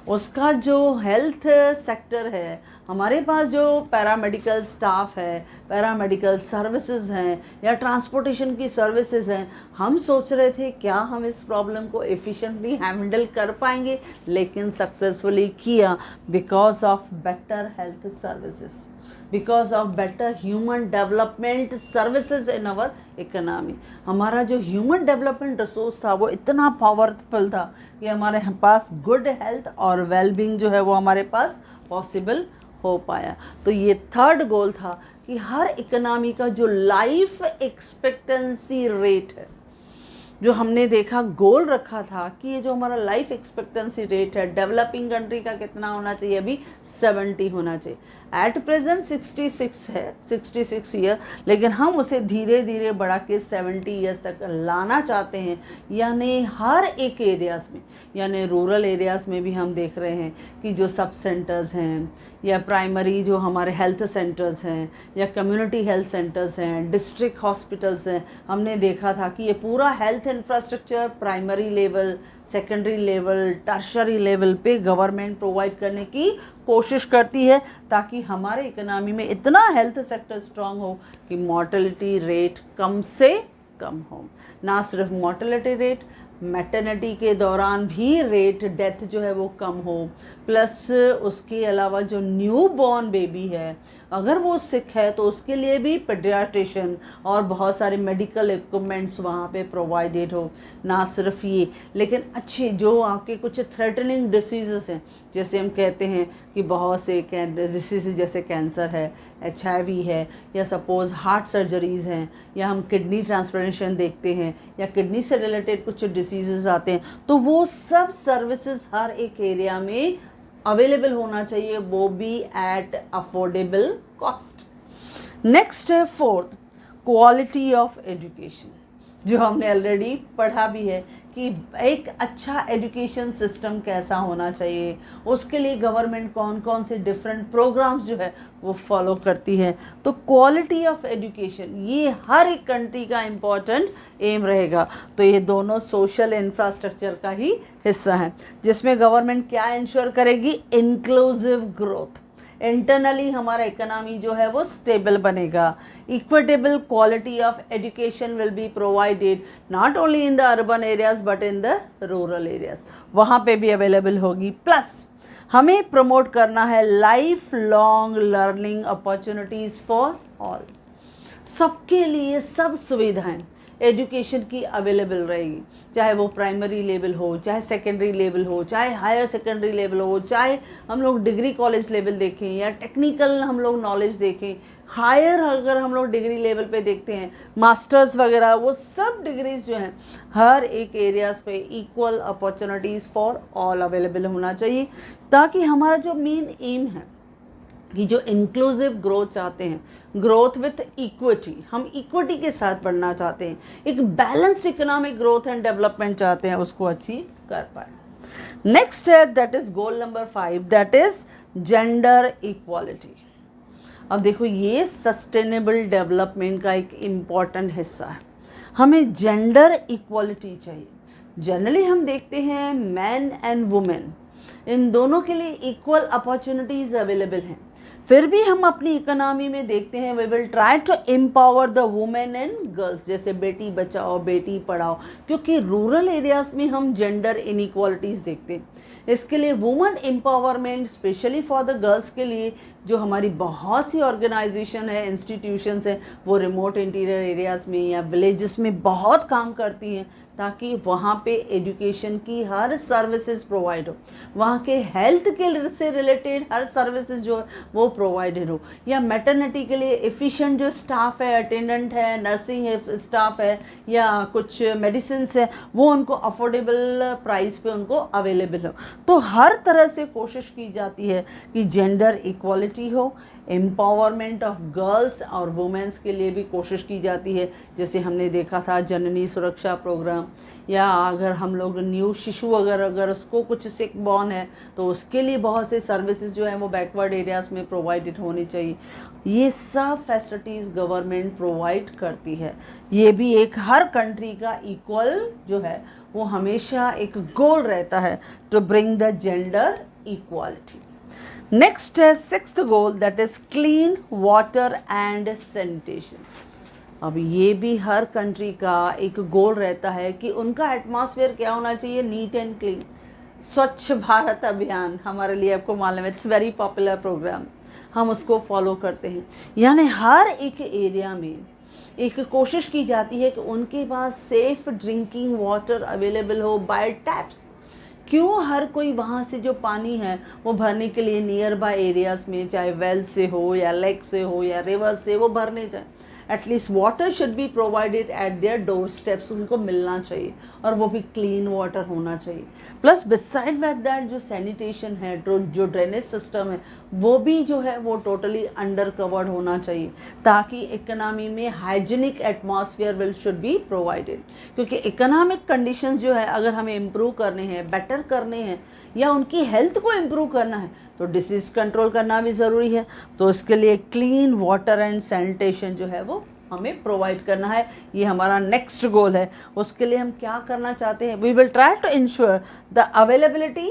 उसका जो हेल्थ सेक्टर है, हमारे पास जो पैरामेडिकल स्टाफ है, पैरामेडिकल सर्विसेज हैं या ट्रांसपोर्टेशन की सर्विसेज हैं, हम सोच रहे थे क्या हम इस प्रॉब्लम को एफिशिएंटली हैंडल कर पाएंगे, लेकिन सक्सेसफुली किया because of better health services, because of better human development services in our economy. हमारा जो ह्यूमन डेवलपमेंट रिसोर्स था वो इतना पावरफुल था कि हमारे पास गुड हेल्थ और वेलबींग जो है वो हमारे पास पॉसिबल हो पाया। तो ये थर्ड गोल था कि हर इकोनॉमी का जो लाइफ एक्सपेक्टेंसी रेट है, जो हमने देखा गोल रखा था कि ये जो हमारा लाइफ एक्सपेक्टेंसी रेट है डेवलपिंग कंट्री का कितना होना चाहिए, अभी 70 होना चाहिए। एट प्रेजेंट 66 है, 66 ईयर, लेकिन हम उसे धीरे धीरे बढ़ा के 70 ईयर्स तक लाना चाहते हैं। यानी हर एक एरियाज़ में, यानी रूरल एरियाज़ में भी हम देख रहे हैं कि जो सब सेंटर्स हैं या प्राइमरी जो हमारे हेल्थ सेंटर्स हैं या कम्युनिटी हेल्थ सेंटर्स हैं, डिस्ट्रिक्ट हॉस्पिटल्स हैं, हमने देखा था कि ये पूरा health infrastructure primary level, secondary level, tertiary level पे गवर्नमेंट प्रोवाइड करने की कोशिश करती है, ताकि हमारे इकोनॉमी में इतना हेल्थ सेक्टर स्ट्रांग हो कि मॉर्टेलिटी रेट कम से कम हो। ना सिर्फ मॉर्टेलिटी रेट, मैटरनिटी के दौरान भी रेट डेथ जो है वो कम हो, प्लस उसके अलावा जो न्यू बॉर्न बेबी है अगर वो सिक है तो उसके लिए भी पेडियाट्रिशियन और बहुत सारे मेडिकल इक्विपमेंट्स वहाँ पे प्रोवाइडेड हो। ना सिर्फ ये, लेकिन अच्छे जो आपके कुछ थ्रेटनिंग डिसीज़ेस हैं, जैसे हम कहते हैं कि बहुत से डिसीज़ जैसे कैंसर है, HIV है, या सपोज़ हार्ट सर्जरीज़ हैं, या हम किडनी ट्रांसप्लांटेशन देखते हैं, या किडनी से रिलेटेड कुछ डिसीज़ेस आते हैं, तो वो सब सर्विसेज हर एक एरिया में अवेलेबल होना चाहिए, वो भी एट अफोर्डेबल कॉस्ट। नेक्स्ट है फोर्थ, क्वालिटी ऑफ एजुकेशन, जो हमने ऑलरेडी पढ़ा भी है कि एक अच्छा एजुकेशन सिस्टम कैसा होना चाहिए, उसके लिए गवर्नमेंट कौन कौन से डिफरेंट प्रोग्राम्स जो है वो फॉलो करती है। तो क्वालिटी ऑफ एजुकेशन ये हर एक कंट्री का इम्पॉर्टेंट एम रहेगा। तो ये दोनों सोशल इंफ्रास्ट्रक्चर का ही हिस्सा है, जिसमें गवर्नमेंट क्या इंश्योर करेगी, इंक्लूसिव ग्रोथ, इंटरनली हमारा इकोनॉमी जो है वो स्टेबल बनेगा, equitable quality of education will be provided not only in the urban areas but in the rural areas, वहाँ पे भी अवेलेबल होगी। प्लस हमें प्रमोट करना है life long learning opportunities for all, सबके लिए सब सुविधाएं एजुकेशन की अवेलेबल रहेगी, चाहे वो प्राइमरी लेवल हो, चाहे सेकेंडरी लेवल हो, चाहे हायर सेकेंडरी लेवल हो, चाहे हम लोग डिग्री कॉलेज लेवल देखें या टेक्निकल हम लोग नॉलेज देखें, हायर अगर हम लोग डिग्री लेवल पे देखते हैं, मास्टर्स वगैरह, वो सब डिग्रीज जो हैं हर एक एरियाज़ पे equal opportunities for all available होना चाहिए, ताकि हमारा जो मेन एम है कि जो इंक्लूसिव ग्रोथ चाहते हैं, ग्रोथ विथ इक्विटी, हम इक्विटी के साथ बढ़ना चाहते हैं, एक balanced economic growth and development चाहते हैं, उसको अचीव कर पाए। नेक्स्ट है that is goal number 5, that is gender equality. अब देखो ये सस्टेनेबल डेवलपमेंट का एक इम्पॉर्टेंट हिस्सा है, हमें जेंडर इक्वालिटी चाहिए। जनरली हम देखते हैं मैन एंड वुमेन इन दोनों के लिए इक्वल अपॉर्चुनिटीज़ अवेलेबल हैं, फिर भी हम अपनी इकोनॉमी में देखते हैं we will try to empower the women and girls, जैसे बेटी बचाओ बेटी पढ़ाओ, क्योंकि रूरल एरियाज़ में हम जेंडर इनइक्वालिटीज़ देखते हैं। इसके लिए women empowerment specially for the girls के लिए जो हमारी बहुत सी ऑर्गेनाइजेशन है, इंस्टीट्यूशंस हैं, वो रिमोट इंटीरियर एरियाज़ में या विलेजेस में बहुत काम करती हैं, ताकि वहाँ पे एजुकेशन की हर सर्विसेज प्रोवाइड हो, वहाँ के हेल्थ के से रिलेटेड हर सर्विसेज जो है वो प्रोवाइडेड हो, या मैटरनिटी के लिए एफिशिएंट जो स्टाफ है, अटेंडेंट है, नर्सिंग स्टाफ है, या कुछ मेडिसिन है, वो उनको अफोर्डेबल प्राइस पे उनको अवेलेबल हो। तो हर तरह से कोशिश की जाती है कि जेंडर इक्वालिटी हो, एम्पावरमेंट ऑफ गर्ल्स और वुमेंस के लिए भी कोशिश की जाती है, जैसे हमने देखा था जननी सुरक्षा प्रोग्राम, या अगर हम लोग न्यू शिशु अगर उसको कुछ सिक बॉर्न है तो उसके लिए बहुत से सर्विसेज जो हैं वो बैकवर्ड एरियाज़ में प्रोवाइडेड होनी चाहिए। ये सब फैसिलिटीज़ गवर्नमेंट प्रोवाइड करती है। ये भी एक हर कंट्री का इक्वल जो है वो हमेशा एक गोल रहता है to bring the gender equality. Next है 6th goal, that is clean water and sanitation. अब ये भी हर कंट्री का एक गोल रहता है कि उनका एटमॉस्फेयर क्या होना चाहिए, नीट एंड क्लीन। स्वच्छ भारत अभियान हमारे लिए आपको मालूम है, इट्स वेरी पॉपुलर प्रोग्राम, हम उसको फॉलो करते हैं। यानी हर एक एरिया में एक कोशिश की जाती है कि उनके पास सेफ ड्रिंकिंग वाटर अवेलेबल हो बाय टैप्स। क्यों हर कोई वहाँ से जो पानी है वो भरने के लिए नियर बाय एरियाज़ में, चाहे वेल से हो या लेक से हो या रिवर से, वो भरने जाए, at least water should be provided eight their door steps, उनको मिलना चाहिए, और वो भी क्लीन वाटर होना चाहिए। प्लस बिसाइड विद दैट जो सैनिटेशन है, जो ड्रेनेज सिस्टम है, वो भी जो है वो टोटली अंडर कवर्ड होना चाहिए, ताकि इकोनॉमी में hygienic atmosphere will should be provided. क्योंकि इकोनॉमिक कंडीशंस जो है अगर हमें इम्प्रूव करने हैं, बेटर करने हैं, या उनकी हेल्थ को इम्प्रूव करना है, तो डिसीज़ कंट्रोल करना भी ज़रूरी है। तो इसके लिए क्लीन वाटर एंड सैनिटेशन जो है वो हमें प्रोवाइड करना है, ये हमारा नेक्स्ट गोल है। उसके लिए हम क्या करना चाहते हैं, we will try to ensure the availability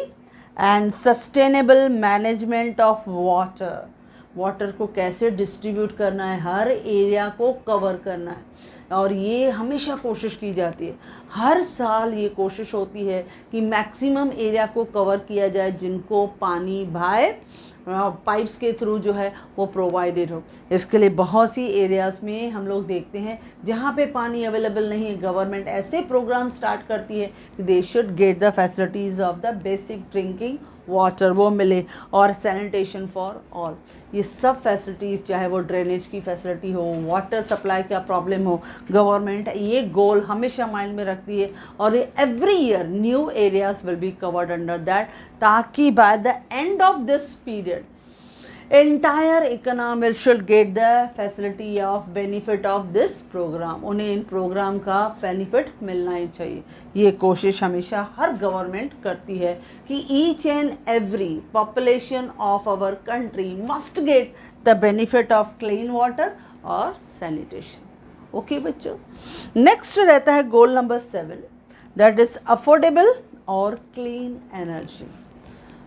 and sustainable management of water. Water को कैसे डिस्ट्रीब्यूट करना है, हर एरिया को कवर करना है। और ये हमेशा कोशिश की जाती है, हर साल ये कोशिश होती है कि मैक्सिमम एरिया को कवर किया जाए जिनको पानी बाय पाइप्स के थ्रू जो है वो प्रोवाइडेड हो। इसके लिए बहुत सी एरियाज़ में हम लोग देखते हैं जहाँ पे पानी अवेलेबल नहीं है, गवर्नमेंट ऐसे प्रोग्राम स्टार्ट करती है कि they should get the facilities of the basic drinking water वो मिले, और सैनिटेशन फॉर ऑल। ये सब फैसिलिटीज़, चाहे वो ड्रेनेज की फैसिलिटी हो, वाटर सप्लाई का प्रॉब्लम हो, गवर्नमेंट ये गोल हमेशा माइंड में रखती है। और every year new areas will be covered under that, ताकि by the end of this period entire economy should get the facility of benefit of this program. उन्हें इन प्रोग्राम का बेनिफिट मिलना ही चाहिए। ये कोशिश हमेशा हर गवर्नमेंट करती है कि each and every population of our country must get the benefit of clean water और सैनिटेशन। ओके बच्चों, नेक्स्ट रहता है goal number 7, that is affordable और क्लीन एनर्जी।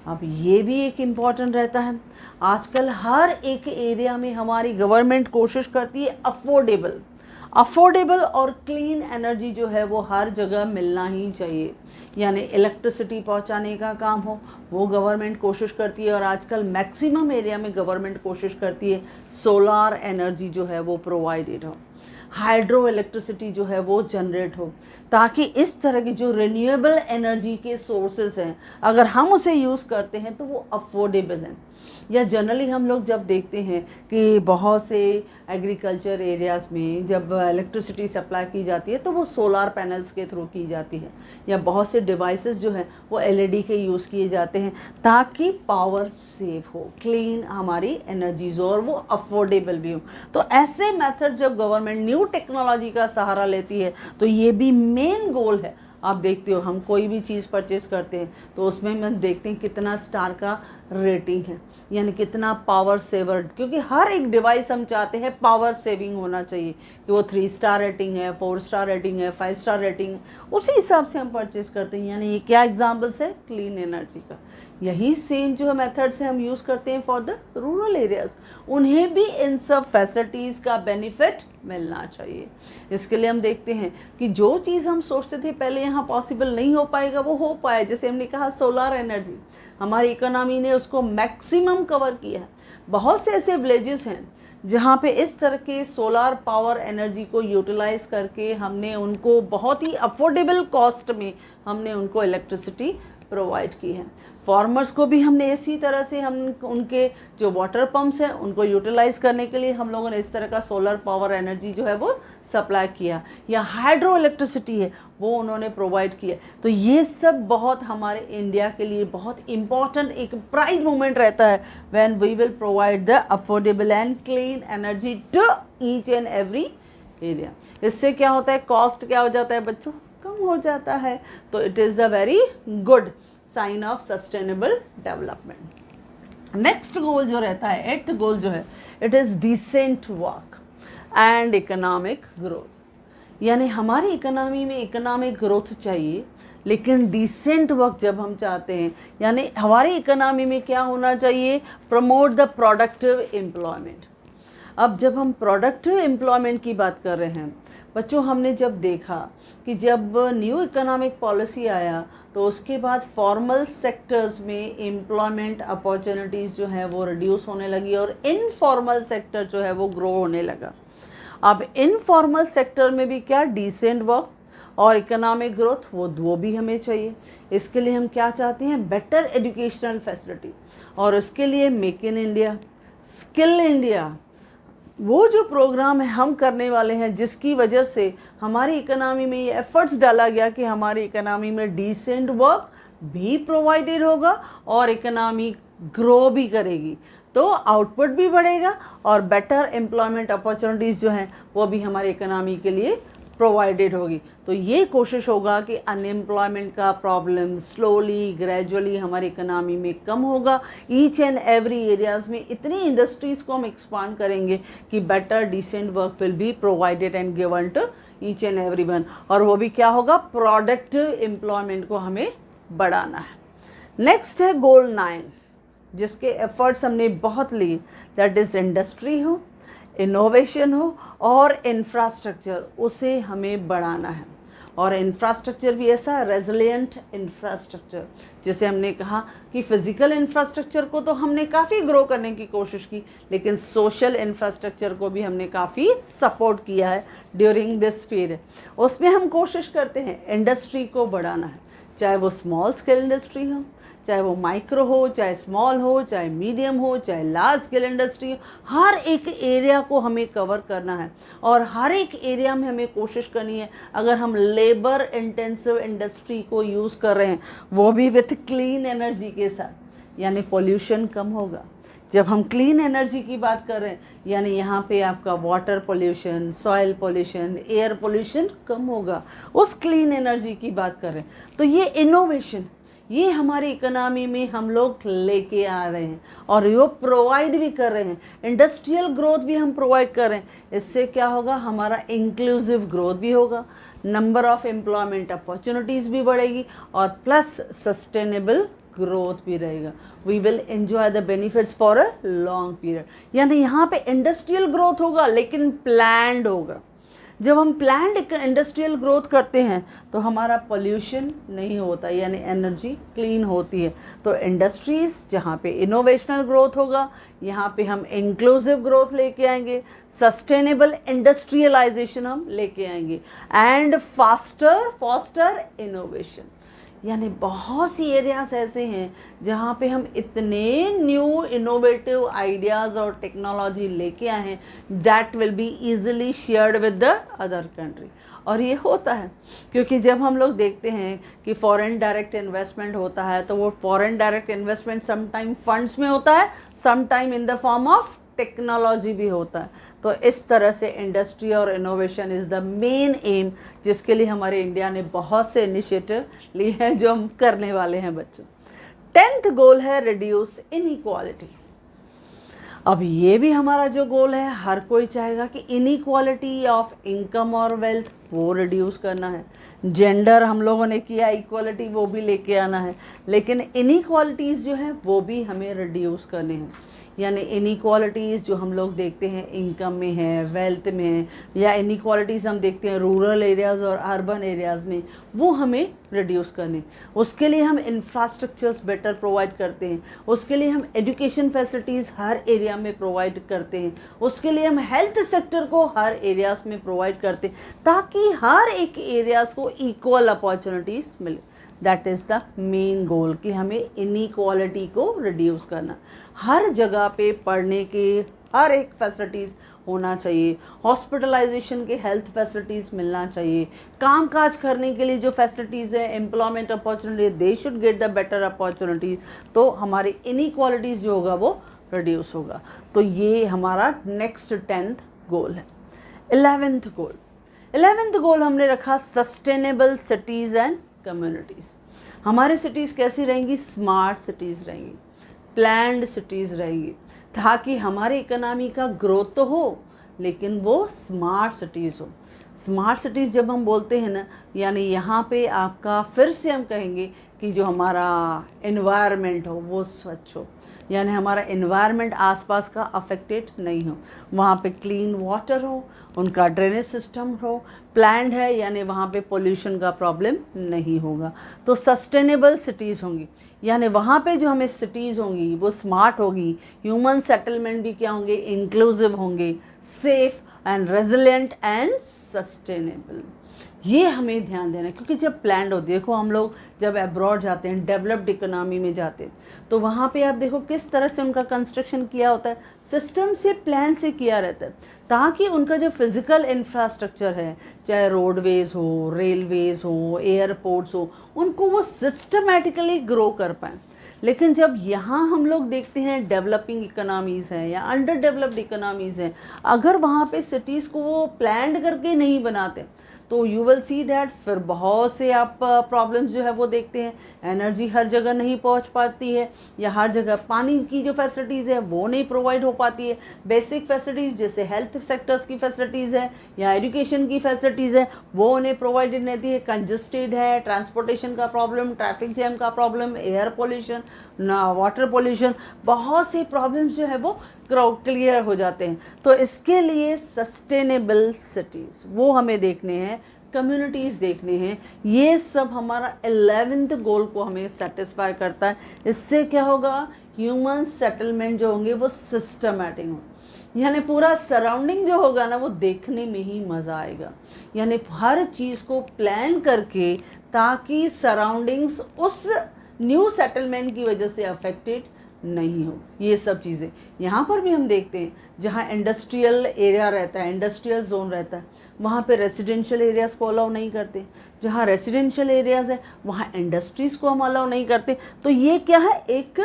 अब ये भी एक इम्पॉर्टेंट रहता है। आजकल हर एक एरिया में हमारी गवर्नमेंट कोशिश करती है अफोर्डेबल और क्लीन एनर्जी जो है वो हर जगह मिलना ही चाहिए। यानी इलेक्ट्रिसिटी पहुंचाने का काम हो, वो गवर्नमेंट कोशिश करती है। और आजकल मैक्सिमम एरिया में गवर्नमेंट कोशिश करती है सोलार एनर्जी जो है वो प्रोवाइडेड हो, हाइड्रो इलेक्ट्रिसिटी जो है वो जनरेट हो, ताकि इस तरह की जो रिन्यूएबल एनर्जी के सोर्सेज हैं अगर हम उसे यूज़ करते हैं तो वो अफोर्डेबल हैं। या जनरली हम लोग जब देखते हैं कि बहुत से एग्रीकल्चर एरियाज़ में जब इलेक्ट्रिसिटी सप्लाई की जाती है तो वो सोलार पैनल्स के थ्रू की जाती है, या बहुत से डिवाइसेस जो हैं वो एलईडी के यूज़ किए जाते हैं ताकि पावर सेव हो, क्लीन हमारी एनर्जीज हो और वो अफोर्डेबल भी हो। तो ऐसे मेथड जब गवर्नमेंट न्यू टेक्नोलॉजी का सहारा लेती है तो ये भी मेन गोल है। आप देखते हो हम कोई भी चीज़ परचेज़ करते हैं तो उसमें हम देखते हैं कितना स्टार का रेटिंग है, यानी कितना पावर सेवर, क्योंकि हर एक डिवाइस हम चाहते हैं पावर सेविंग होना चाहिए कि वो 3 स्टार रेटिंग है, 4 स्टार रेटिंग है, 5 स्टार रेटिंग, उसी हिसाब से हम परचेज करते हैं। यानी ये क्या एग्जाम्पल्स है क्लीन एनर्जी का। यही सेम जो है मेथड से हम यूज़ करते हैं फॉर द रूरल एरियाज़, उन्हें भी इन सब फैसिलिटीज़ का बेनिफिट मिलना चाहिए। इसके लिए हम देखते हैं कि जो चीज़ हम सोचते थे पहले यहाँ पॉसिबल नहीं हो पाएगा वो हो पाए। जैसे हमने कहा सोलार एनर्जी, हमारी इकोनॉमी ने उसको मैक्सिमम कवर किया है। बहुत से ऐसे विलेजेस हैं जहाँ पे इस तरह के सोलार पावर एनर्जी को यूटिलाइज़ करके हमने उनको बहुत ही अफोर्डेबल कॉस्ट में हमने उनको इलेक्ट्रिसिटी प्रोवाइड की है। फार्मर्स को भी हमने इसी तरह से हम उनके जो वाटर पम्प्स हैं उनको यूटिलाइज़ करने के लिए हम लोगों ने इस तरह का सोलर पावर एनर्जी जो है वो सप्लाई किया, या हाइड्रो इलेक्ट्रिसिटी है वो उन्होंने प्रोवाइड किया। तो ये सब बहुत हमारे इंडिया के लिए बहुत इम्पॉर्टेंट एक प्राइड मोमेंट रहता है when we will provide the affordable and clean energy to each and every area. इससे क्या होता है, कॉस्ट क्या हो जाता है बच्चों, कम हो जाता है। तो it is a very good sign of sustainable development. Next goal जो रहता है, 8th गोल जो है, it is decent work and economic growth. यानी हमारी इकोनॉमी में इकोनॉमिक ग्रोथ चाहिए, लेकिन डिसेंट वर्क जब हम चाहते हैं, यानी हमारी इकोनॉमी में क्या होना चाहिए, प्रमोट द प्रोडक्टिव एम्प्लॉयमेंट। अब जब हम प्रोडक्टिव एम्प्लॉयमेंट की बात कर रहे हैं बच्चों, हमने जब देखा कि जब न्यू इकोनॉमिक पॉलिसी आया तो उसके बाद फॉर्मल सेक्टर्स में एम्प्लॉयमेंट अपॉर्चुनिटीज़ जो है वो रिड्यूस होने लगी और इनफॉर्मल सेक्टर जो है वो ग्रो होने लगा। अब इनफॉर्मल सेक्टर में भी क्या, डिसेंट वर्क और इकोनॉमिक ग्रोथ वो भी हमें चाहिए। इसके लिए हम क्या चाहते हैं, बेटर एजुकेशनल फैसिलिटी, और इसके लिए make in India, skill India, वो जो प्रोग्राम है हम करने वाले हैं जिसकी वजह से हमारी इकोनॉमी में ये एफर्ट्स डाला गया कि हमारी इकोनॉमी में डिसेंट वर्क भी प्रोवाइडेड होगा और इकोनॉमी ग्रो भी करेगी, तो आउटपुट भी बढ़ेगा और बेटर एम्प्लॉयमेंट अपॉर्चुनिटीज़ जो हैं वो भी हमारी इकोनॉमी के लिए प्रोवाइडेड होगी। तो ये कोशिश होगा कि अनएम्प्लॉयमेंट का प्रॉब्लम स्लोली ग्रेजुअली हमारी इकोनॉमी में कम होगा। ईच एंड एवरी एरियाज़ में इतनी इंडस्ट्रीज़ को हम एक्सपांड करेंगे कि better decent work will be provided and given to each and every one, और वो भी क्या होगा, प्रोडक्टिव एम्प्लॉयमेंट को हमें बढ़ाना है। नेक्स्ट है गोल 9, जिसके एफर्ट्स हमने बहुत लिए, दैट इज़ इंडस्ट्री हो, इनोवेशन हो और इंफ्रास्ट्रक्चर, उसे हमें बढ़ाना है। और इंफ्रास्ट्रक्चर भी ऐसा रेजिलिएंट इंफ्रास्ट्रक्चर, जैसे हमने कहा कि फिज़िकल इंफ्रास्ट्रक्चर को तो हमने काफ़ी ग्रो करने की कोशिश की, लेकिन सोशल इंफ्रास्ट्रक्चर को भी हमने काफ़ी सपोर्ट किया है ड्यूरिंग दिस पीरियड। उसमें हम कोशिश करते हैं इंडस्ट्री को बढ़ाना है, चाहे वो स्मॉल स्केल इंडस्ट्री हो, चाहे वो माइक्रो हो, चाहे स्मॉल हो, चाहे मीडियम हो, चाहे लार्ज स्केल इंडस्ट्री हो, हर एक एरिया को हमें कवर करना है। और हर एक एरिया में हमें कोशिश करनी है, अगर हम लेबर इंटेंसिव इंडस्ट्री को यूज़ कर रहे हैं, वो भी विथ क्लीन एनर्जी के साथ, यानी पोल्यूशन कम होगा। जब हम क्लीन एनर्जी की बात कर रहे हैं, यानी यहाँ पे आपका water pollution, soil pollution, air pollution कम होगा, उस क्लीन एनर्जी की बात कर रहे हैं। तो ये इनोवेशन, ये हमारी इकोनॉमी में हम लोग लेके आ रहे हैं और ये प्रोवाइड भी कर रहे हैं। इंडस्ट्रियल ग्रोथ भी हम प्रोवाइड कर रहे हैं। इससे क्या होगा, हमारा इंक्लूसिव ग्रोथ भी होगा, नंबर ऑफ एम्प्लॉयमेंट अपॉर्चुनिटीज़ भी बढ़ेगी और प्लस सस्टेनेबल ग्रोथ भी रहेगा। We will enjoy the benefits for a long period. यानी यहाँ पे इंडस्ट्रियल ग्रोथ होगा लेकिन प्लान्ड होगा। जब हम प्लान्ड इंडस्ट्रियल ग्रोथ करते हैं तो हमारा पोल्यूशन नहीं होता, यानी एनर्जी क्लीन होती है। तो इंडस्ट्रीज़ जहाँ पे इनोवेशनल ग्रोथ होगा, यहाँ पे हम इंक्लूसिव ग्रोथ लेके आएंगे, सस्टेनेबल इंडस्ट्रियलाइजेशन हम लेके आएंगे एंड फास्टर इनोवेशन। यानी बहुत सी एरियाज़ ऐसे हैं जहाँ पे हम इतने न्यू इनोवेटिव आइडियाज़ और टेक्नोलॉजी लेके आए हैं that will be easily shared with the other country. और ये होता है क्योंकि जब हम लोग देखते हैं कि फॉरेन डायरेक्ट इन्वेस्टमेंट होता है, तो वो foreign direct investment some time funds में होता है, some time in the form of technology भी होता है। तो इस तरह से इंडस्ट्री और innovation is the main aim, जिसके लिए हमारे इंडिया ने बहुत से इनिशिएटिव लिए हैं जो हम करने वाले हैं बच्चों। 10th गोल है रिड्यूस इनइक्वालिटी। अब ये भी हमारा जो गोल है, हर कोई चाहेगा कि इनइक्वालिटी ऑफ इनकम और वेल्थ वो रिड्यूस करना है। जेंडर हम लोगों ने किया, इक्वालिटी वो भी लेके आना है, लेकिन इनइक्वालिटीज़ जो हैं वो भी हमें रिड्यूस करने हैं। यानी इनइक्वालिटीज़ जो हम लोग देखते हैं इनकम में है, वेल्थ में है, या इनइक्वालिटीज़ हम देखते हैं रूरल एरियाज़ और अर्बन एरियाज़ में, वो हमें रिड्यूस करने। उसके लिए हम इंफ्रास्ट्रक्चर्स बेटर प्रोवाइड करते हैं, उसके लिए हम एजुकेशन फैसिलिटीज़ हर एरिया में प्रोवाइड करते हैं, उसके लिए हम हेल्थ सेक्टर को हर एरियाज़ में प्रोवाइड करते हैं, ताकि हर एक एरियाज़ को इक्वल अपॉर्चुनिटीज़ मिले। That is the main goal कि हमें इनइक्वालिटी को रिड्यूस करना। हर जगह पे पढ़ने के हर एक फैसिलिटीज़ होना चाहिए, हॉस्पिटलाइजेशन के हेल्थ फैसिलिटीज़ मिलना चाहिए, काम काज करने के लिए जो फैसिलिटीज़ है, employment opportunity, they should get the better opportunities. तो हमारी इनइक्वालिटीज़ जो होगा वो रिड्यूस होगा। तो ये हमारा नेक्स्ट 10th गोल है। 11th गोल हमने रखा सस्टेनेबल सिटीज़ एंड कम्युनिटीज़। हमारे सिटीज़ कैसी रहेंगी? स्मार्ट सिटीज़ रहेंगी, प्लान्ड सिटीज़ रहेंगी, ताकि हमारे इकोनॉमी का ग्रोथ तो हो लेकिन वो स्मार्ट सिटीज़ हो। स्मार्ट सिटीज़ जब हम बोलते हैं ना, यानी यहाँ पे आपका फिर से हम कहेंगे कि जो हमारा एनवायरनमेंट हो वो स्वच्छ हो, यानी हमारा एनवायरनमेंट आसपास का अफेक्टेड नहीं हो, वहाँ पे क्लीन वाटर हो, उनका ड्रेनेज सिस्टम हो, प्लान्ड है, यानी वहाँ पे पोल्यूशन का प्रॉब्लम नहीं होगा। तो सस्टेनेबल सिटीज़ होंगी, यानी वहाँ पे जो हमें सिटीज़ होंगी वो स्मार्ट होगी, ह्यूमन सेटलमेंट भी क्या होंगे? इंक्लूसिव होंगे, safe and resilient and sustainable. ये हमें ध्यान देना है, क्योंकि जब प्लान्ड हो, देखो हम लोग जब अब्रॉड जाते हैं, डेवलप्ड इकोनॉमी में जाते हैं, तो वहाँ पे आप देखो किस तरह से उनका कंस्ट्रक्शन किया होता है, सिस्टम से, प्लान से किया रहता है, ताकि उनका जो फिज़िकल इंफ्रास्ट्रक्चर है, चाहे रोडवेज़ हो, रेलवेज़ हो, एयरपोर्ट्स हो, उनको वो सिस्टमेटिकली ग्रो कर पाएँ। लेकिन जब यहाँ हम लोग देखते हैं डेवलपिंग इकोनॉमीज़ हैं या अंडर डेवलप्ड इकोनॉमीज़ हैं, अगर वहाँ पे सिटीज़ को वो प्लान्ड करके नहीं बनाते तो यू विल सी दैट फिर बहुत से आप प्रॉब्लम्स जो है वो देखते हैं। एनर्जी हर जगह नहीं पहुंच पाती है, या हर जगह पानी की जो फैसिलिटीज़ है वो नहीं प्रोवाइड हो पाती है। बेसिक फैसिलिटीज़ जैसे हेल्थ सेक्टर्स की फैसिलिटीज़ है या एजुकेशन की फैसिलिटीज़ है वो उन्हें प्रोवाइडेड नहीं है। कंजस्टेड है, ट्रांसपोर्टेशन का प्रॉब्लम, ट्रैफिक जैम का प्रॉब्लम, एयर पोल्यूशन, ना वाटर पोल्यूशन, बहुत से प्रॉब्लम्स जो है वो क्लियर हो जाते हैं। तो इसके लिए सस्टेनेबल सिटीज़ वो हमें देखने हैं, कम्युनिटीज़ देखने हैं। ये सब हमारा 11th गोल को हमें सेटिस्फाई करता है। इससे क्या होगा, ह्यूमन सेटलमेंट जो होंगे वो सिस्टमैटिक होंगे, यानी पूरा सराउंडिंग जो होगा ना वो देखने में ही मज़ा आएगा। यानी हर चीज़ को प्लान करके, ताकि सराउंडिंग्स उस न्यू सेटलमेंट की वजह से अफेक्टेड नहीं हो। ये सब चीज़ें यहाँ पर भी हम देखते हैं, जहाँ इंडस्ट्रियल एरिया रहता है, इंडस्ट्रियल जोन रहता है, वहाँ पे रेसिडेंशियल एरियाज़ को अलाउ नहीं करते। जहाँ रेसिडेंशियल एरियाज़ है वहाँ इंडस्ट्रीज़ को हम अलाउ नहीं करते। तो ये क्या है, एक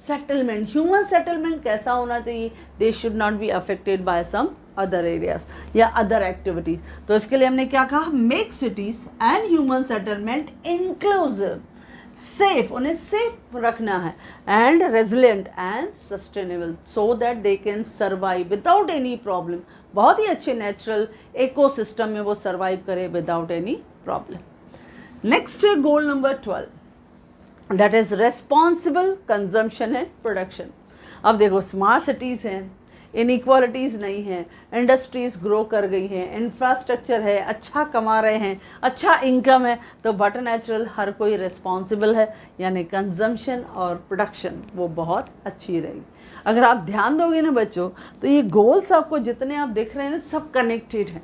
सेटलमेंट, ह्यूमन सेटलमेंट कैसा होना चाहिए, they should not be affected by some other areas या अदर एक्टिविटीज़। तो इसके लिए हमने क्या कहा, make cities and human settlement inclusive, safe, उन्हें सेफ रखना है, and resilient and sustainable, so that they can survive without any problem. बहुत ही अच्छे नेचुरल इकोसिस्टम में वो सर्वाइव करे विदाउट एनी प्रॉब्लम। नेक्स्ट है goal number 12, that is responsible consumption and production. अब देखो, स्मार्ट सिटीज़ हैं, इनइक्वालिटीज़ नहीं है, इंडस्ट्रीज़ ग्रो कर गई हैं, इंफ्रास्ट्रक्चर है, अच्छा कमा रहे हैं, अच्छा इनकम है, तो बट नेचुरल हर कोई रिस्पॉन्सिबल है, यानी कंजम्पशन और प्रोडक्शन वो बहुत अच्छी रहेगी। अगर आप ध्यान दोगे ना बच्चों, तो ये गोल्स आपको जितने आप देख रहे हैं ना, सब कनेक्टेड हैं।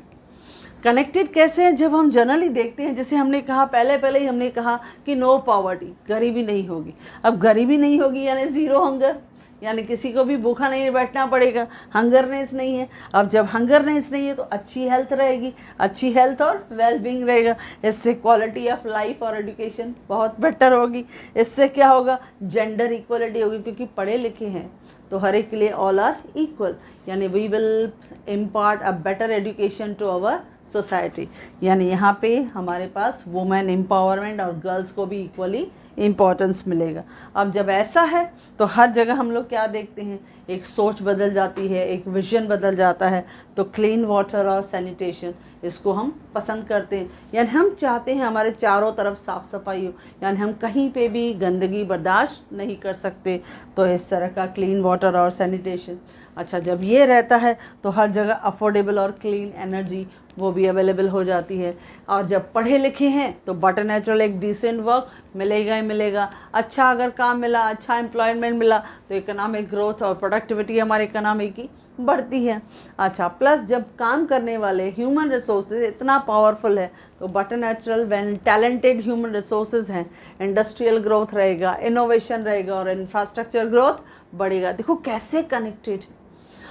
कनेक्टेड कैसे हैं, जब हम जनरली देखते हैं, जैसे हमने कहा पहले ही हमने कहा कि नो पॉवर्टी, गरीबी नहीं होगी। अब गरीबी नहीं होगी यानी ज़ीरो हंगर, यानी किसी को भी भूखा नहीं बैठना पड़ेगा, हंगरनेस नहीं है। अब जब हंगरनेस नहीं है तो अच्छी हेल्थ रहेगी, अच्छी हेल्थ और वेलबींग रहेगा। इससे क्वालिटी ऑफ लाइफ और एजुकेशन बहुत बेटर होगी। इससे क्या होगा, जेंडर इक्वलिटी होगी, क्योंकि पढ़े लिखे हैं तो हर एक के लिए ऑल आर इक्वल, यानी we will impart a better education to our society. यानी यहाँ पे हमारे पास वुमेन एम्पावरमेंट और गर्ल्स को भी इक्वली इम्पॉर्टेंस मिलेगा। अब जब ऐसा है तो हर जगह हम लोग क्या देखते हैं, एक सोच बदल जाती है, एक विजन बदल जाता है। तो क्लीन वाटर और सैनिटेशन, इसको हम पसंद करते हैं, यानी हम चाहते हैं हमारे चारों तरफ साफ़ सफाई हो, यानी हम कहीं पे भी गंदगी बर्दाश्त नहीं कर सकते। तो इस तरह का क्लीन वाटर और सैनिटेशन। अच्छा, जब ये रहता है तो हर जगह अफोर्डेबल और क्लीन एनर्जी वो भी अवेलेबल हो जाती है। और जब पढ़े लिखे हैं तो बट नेचुरल एक डिसेंट वर्क मिलेगा ही मिलेगा। अच्छा अगर काम मिला, अच्छा एम्प्लॉयमेंट मिला, तो इकोनॉमिक ग्रोथ और प्रोडक्टिविटी हमारे इकोनॉमी की बढ़ती है। अच्छा, प्लस जब काम करने वाले ह्यूमन रिसोर्सेज इतना पावरफुल है, तो बट नेचुरल वैन टैलेंटेड ह्यूमन रिसोर्सेज हैं, इंडस्ट्रियल ग्रोथ रहेगा, इनोवेशन रहेगा और इंफ्रास्ट्रक्चर ग्रोथ बढ़ेगा। देखो कैसे कनेक्टेड है।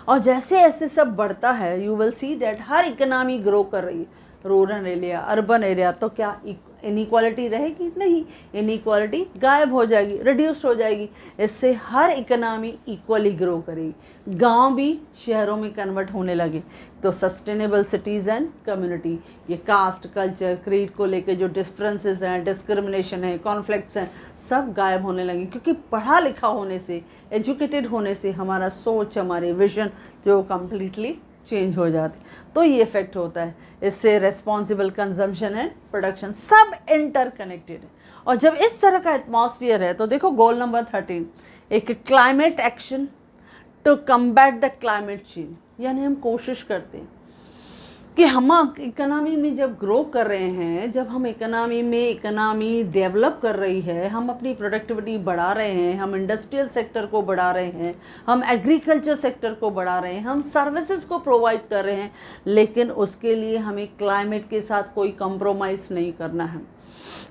और जैसे ऐसे सब बढ़ता है, you will see that her economy grow कर रही है, रूरल एरिया, अर्बन एरिया। तो क्या इनइक्वालिटी रहेगी? नहीं, इनइक्वालिटी गायब हो जाएगी, रिड्यूस हो जाएगी। इससे हर इकोनॉमी इक्वली ग्रो करेगी, गांव भी शहरों में कन्वर्ट होने लगे। तो सस्टेनेबल सिटीज़ एंड कम्युनिटी, ये कास्ट, कल्चर, क्रीड को लेके जो डिफरेंसेस हैं, डिस्क्रिमिनेशन है, कॉन्फ्लिक्ट्स हैं, सब गायब होने लगे। क्योंकि पढ़ा लिखा होने से, एजुकेटेड होने से हमारा सोच, हमारे विजन जो कम्प्लीटली चेंज हो जाती। तो ये इफेक्ट होता है। इससे रेस्पॉन्सिबल कंजम्पशन एंड प्रोडक्शन सब इंटरकनेक्टेड है। और जब इस तरह का एटमॉस्फेयर है तो देखो गोल नंबर 13, एक climate action to combat the climate change. यानी हम कोशिश करते हैं कि हम इकोनॉमी में जब ग्रो कर रहे हैं, जब हम इकोनॉमी डेवलप कर रही है, हम अपनी प्रोडक्टिविटी बढ़ा रहे हैं, हम इंडस्ट्रियल सेक्टर को बढ़ा रहे हैं, हम एग्रीकल्चर सेक्टर को बढ़ा रहे हैं, हम सर्विसेज को प्रोवाइड कर रहे हैं, लेकिन उसके लिए हमें क्लाइमेट के साथ कोई कंप्रोमाइज़ नहीं करना है।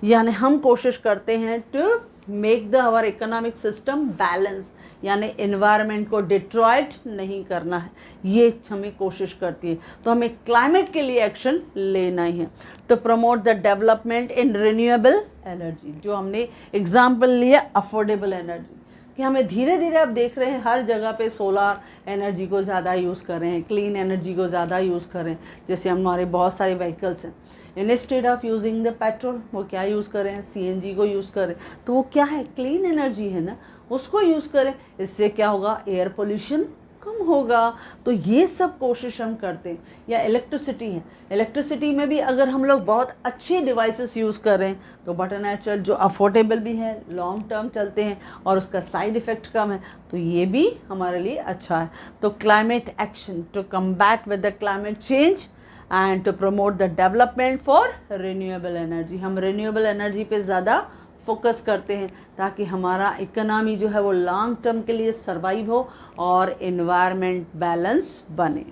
यानी हम कोशिश करते हैं to make the our economic system balance, यानी एनवायरनमेंट को डिस्ट्रॉयड नहीं करना है, ये हमें कोशिश करती है। तो हमें क्लाइमेट के लिए एक्शन लेना ही है। To promote the development in renewable energy, जो हमने एग्जाम्पल लिया अफोर्डेबल एनर्जी, कि हमें धीरे धीरे अब देख रहे हैं हर जगह पे सोलार एनर्जी को ज़्यादा यूज़ कर रहे हैं, क्लीन एनर्जी को ज़्यादा यूज़ कर रहे हैं। जैसे हमारे बहुत सारे व्हीकल्स हैं, instead of using the petrol वो क्या यूज़ करें, सीएनजी को यूज़ करें। तो वो क्या है, क्लीन एनर्जी है ना, उसको यूज़ करें। इससे क्या होगा, एयर पोल्यूशन कम होगा। तो ये सब कोशिश हम करते हैं। या इलेक्ट्रिसिटी है, इलेक्ट्रिसिटी में भी अगर हम लोग बहुत अच्छे डिवाइसेस यूज़ करें तो बटर नेचुरल जो अफोर्डेबल भी है, लॉन्ग टर्म चलते हैं और उसका साइड इफ़ेक्ट कम है, तो ये भी हमारे लिए अच्छा है। तो climate action to combat with the climate change and to promote the development for renewable energy. हम रिन्यूएबल एनर्जी पे ज़्यादा फोकस करते हैं ताकि हमारा इकोनॉमी जो है वो लॉन्ग टर्म के लिए सर्वाइव हो और इन्वायरमेंट बैलेंस बने।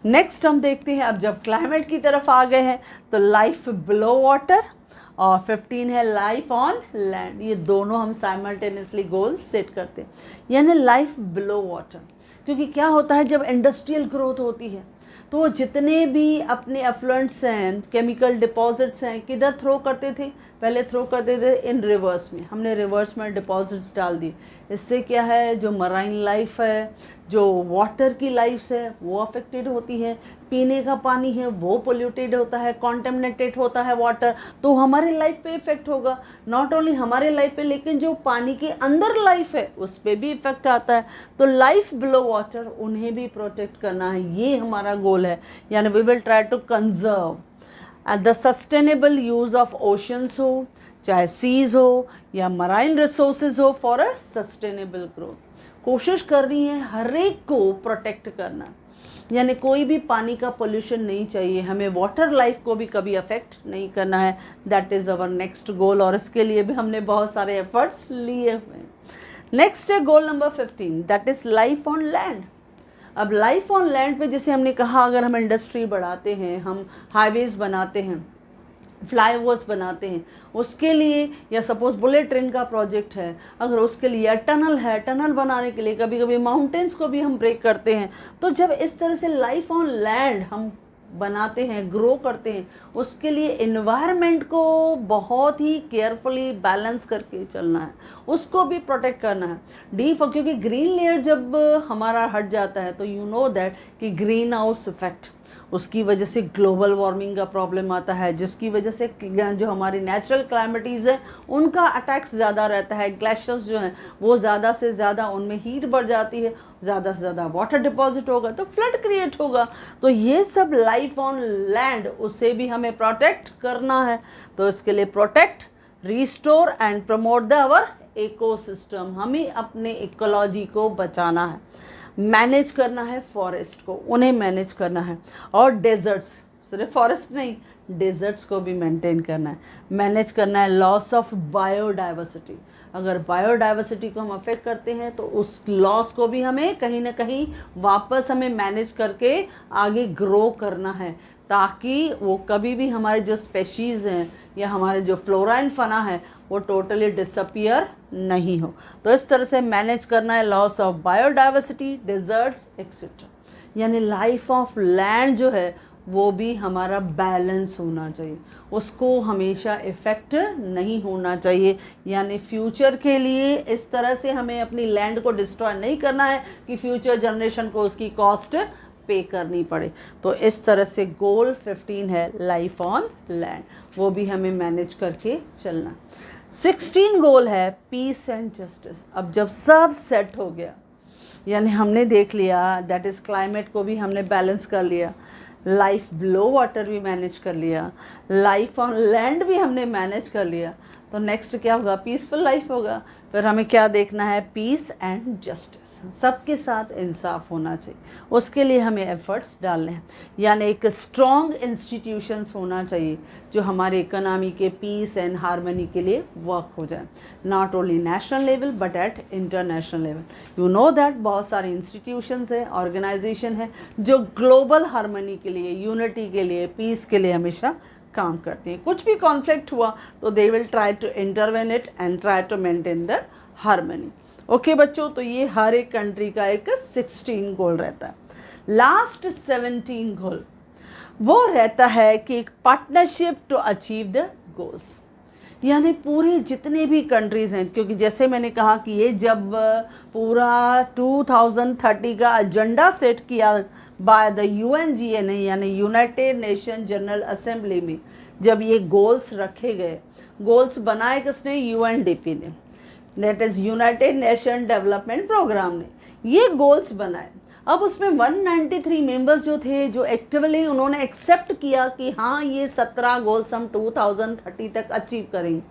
नेक्स्ट हम देखते हैं, अब जब क्लाइमेट की तरफ आ गए हैं तो लाइफ बिलो वाटर और 15 है लाइफ ऑन लैंड। ये दोनों हम साइमल्टेनियसली गोल सेट करते हैं, यानी लाइफ बिलो वाटर। क्योंकि क्या होता है, जब इंडस्ट्रियल ग्रोथ होती है तो जितने भी अपने एफ्लुएंट्स हैं, केमिकल डिपॉजिट्स हैं, किधर थ्रो करते थे, पहले थ्रो करते थे इन रिवर्स में। हमने रिवर्स में डिपॉजिट्स डाल दिए। इससे क्या है, जो मराइन लाइफ है, जो वाटर की लाइफ है वो अफेक्टेड होती है। पीने का पानी है वो पोल्यूटेड होता है, कॉन्टेमिनेटेड होता है वाटर, तो हमारे लाइफ पे इफेक्ट होगा। नॉट ओनली हमारे लाइफ पे, लेकिन जो पानी के अंदर लाइफ है उस पर भी इफेक्ट आता है। तो लाइफ बिलो वाटर उन्हें भी प्रोटेक्ट करना है, ये हमारा गोल है। यानी we will try to conserve the sustainable use of oceans हो, चाहे सीज हो या मराइन रिसोर्सेज हो, फॉर अ सस्टेनेबल ग्रोथ। कोशिश करनी है हर एक को प्रोटेक्ट करना, यानी कोई भी पानी का पोल्यूशन नहीं चाहिए हमें, वाटर लाइफ को भी कभी अफेक्ट नहीं करना है। दैट इज़ अवर नेक्स्ट गोल और इसके लिए भी हमने बहुत सारे एफर्ट्स लिए हुए हैं। नेक्स्ट है goal number 15, that is life on land. अब लाइफ ऑन लैंड पे जैसे हमने कहा, अगर हम इंडस्ट्री बढ़ाते हैं, हम हाईवेज़ बनाते हैं, फ्लाईओवर्स बनाते हैं, उसके लिए या सपोज बुलेट ट्रेन का प्रोजेक्ट है, अगर उसके लिए, या टनल है, टनल बनाने के लिए कभी कभी माउंटेन्स को भी हम ब्रेक करते हैं। तो जब इस तरह से लाइफ ऑन लैंड हम बनाते हैं, ग्रो करते हैं, उसके लिए इन्वायरमेंट को बहुत ही केयरफुली बैलेंस करके चलना है, उसको भी प्रोटेक्ट करना है। क्योंकि ग्रीन लेयर जब हमारा हट जाता है तो यू नो दैट कि ग्रीन हाउस इफेक्ट, उसकी वजह से ग्लोबल वार्मिंग का प्रॉब्लम आता है, जिसकी वजह से जो हमारी नेचुरल क्लाइमेटीज़ है उनका अटैक्स ज़्यादा रहता है। ग्लेशियर्स जो हैं वो ज़्यादा से ज़्यादा, उनमें हीट बढ़ जाती है, ज़्यादा से ज़्यादा वाटर डिपॉजिट होगा तो फ्लड क्रिएट होगा। तो ये सब लाइफ ऑन लैंड, उससे भी हमें प्रोटेक्ट करना है। तो इसके लिए protect, restore and promote the our ecosystem, हमें अपने इकोलॉजी को बचाना है, मैनेज करना है फॉरेस्ट को, उन्हें मैनेज करना है। और डेजर्ट्स, सिर्फ फॉरेस्ट नहीं, डेजर्ट्स को भी मेंटेन करना है, मैनेज करना है। लॉस ऑफ बायोडाइवर्सिटी, अगर बायोडाइवर्सिटी को हम अफेक्ट करते हैं तो उस लॉस को भी हमें कहीं ना कहीं वापस हमें मैनेज करके आगे ग्रो करना है, ताकि वो कभी भी हमारे जो स्पेशीज़ हैं या हमारे जो फ्लोरा एंड फना है वो टोटली डिसअपियर नहीं हो। तो इस तरह से मैनेज करना है loss of biodiversity, deserts etcetera. यानी लाइफ ऑफ लैंड जो है वो भी हमारा बैलेंस होना चाहिए, उसको हमेशा इफ़ेक्ट नहीं होना चाहिए। यानी फ्यूचर के लिए इस तरह से हमें अपनी लैंड को डिस्ट्रॉय नहीं करना है कि फ्यूचर जनरेशन को उसकी कॉस्ट पे करनी पड़े। तो इस तरह से गोल 15 है लाइफ ऑन लैंड, वो भी हमें मैनेज करके चलना। 16 गोल है पीस एंड जस्टिस। अब जब सब सेट हो गया, यानी हमने देख लिया दैट इज़ क्लाइमेट को भी हमने बैलेंस कर लिया, लाइफ बिलो वाटर भी मैनेज कर लिया, लाइफ ऑन लैंड भी हमने मैनेज कर लिया, तो नेक्स्ट क्या होगा, पीसफुल लाइफ होगा। फिर हमें क्या देखना है, पीस एंड जस्टिस, सबके साथ इंसाफ होना चाहिए, उसके लिए हमें एफर्ट्स डालने हैं। यानी एक स्ट्रॉन्ग इंस्टीट्यूशंस होना चाहिए जो हमारे इकोनॉमी के पीस एंड हार्मनी के लिए वर्क हो जाए, not only national level but at international level. You know that बहुत सारे इंस्टीट्यूशंस हैं, ऑर्गेनाइजेशन है जो ग्लोबल हार्मनी के लिए, यूनिटी के लिए, पीस के लिए हमेशा काम करती हैं। कुछ भी कॉन्फ्लिक्ट हुआ तो they will try to intervene it and try to maintain the harmony. Okay बच्चों, तो ये हर एक कंट्री का एक 16 गोल रहता है। लास्ट 17 गोल वो रहता है कि एक partnership to achieve the goals, यानी पूरे जितने भी कंट्रीज़ हैं, क्योंकि जैसे मैंने कहा कि ये जब पूरा 2030 का एजेंडा सेट किया बाय द UNGA यानी यूनाइटेड नेशन जनरल असेंबली में, जब ये गोल्स रखे गए, गोल्स बनाए किसने? यूएनडीपी ने, that is United Nation Development Programme ने ये गोल्स बनाए। अब उसमें 193 मेंबर्स जो थे, जो एक्टिवली उन्होंने एक्सेप्ट किया कि हाँ ये 17 गोल्स हम 2030 तक अचीव करेंगे।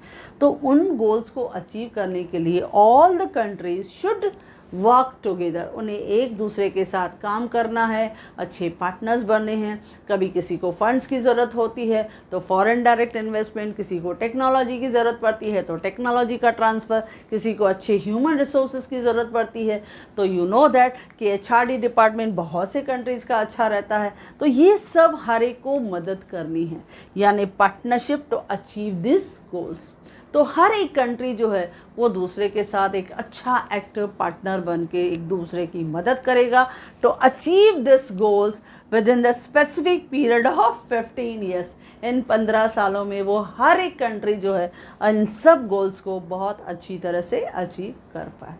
तो उन गोल्स को अचीव करने के लिए all the countries should work together, उन्हें एक दूसरे के साथ काम करना है, अच्छे पार्टनर्स बनने हैं। कभी किसी को फंड्स की ज़रूरत होती है तो फॉरेन डायरेक्ट इन्वेस्टमेंट, किसी को टेक्नोलॉजी की ज़रूरत पड़ती है तो टेक्नोलॉजी का ट्रांसफ़र, किसी को अच्छे ह्यूमन रिसोर्सेज की ज़रूरत पड़ती है तो यू नो दैट कि एचआरडी डिपार्टमेंट बहुत से कंट्रीज़ का अच्छा रहता है। तो ये सब हर एक को मदद करनी है, यानी partnership to achieve this goals. तो हर एक कंट्री जो है वो दूसरे के साथ एक अच्छा एक्टिव पार्टनर बन के एक दूसरे की मदद करेगा to achieve this goals within the specific period of 15 years. इन 15 सालों में वो हर एक कंट्री जो है इन सब गोल्स को बहुत अच्छी तरह से अचीव कर पाए।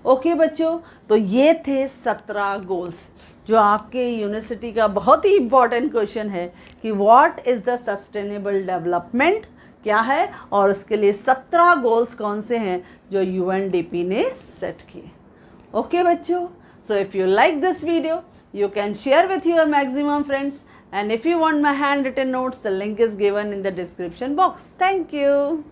ओके बच्चों, तो ये थे 17 गोल्स जो आपके यूनिवर्सिटी का बहुत ही इम्पॉर्टेंट क्वेश्चन है कि what is the sustainable development क्या है, और उसके लिए 17 गोल्स कौन से हैं जो यूएनडीपी ने सेट किए। ओके बच्चों, so if you like this video you can share with your maximum friends, and if you want my handwritten notes, the link is given in the description box. Thank you.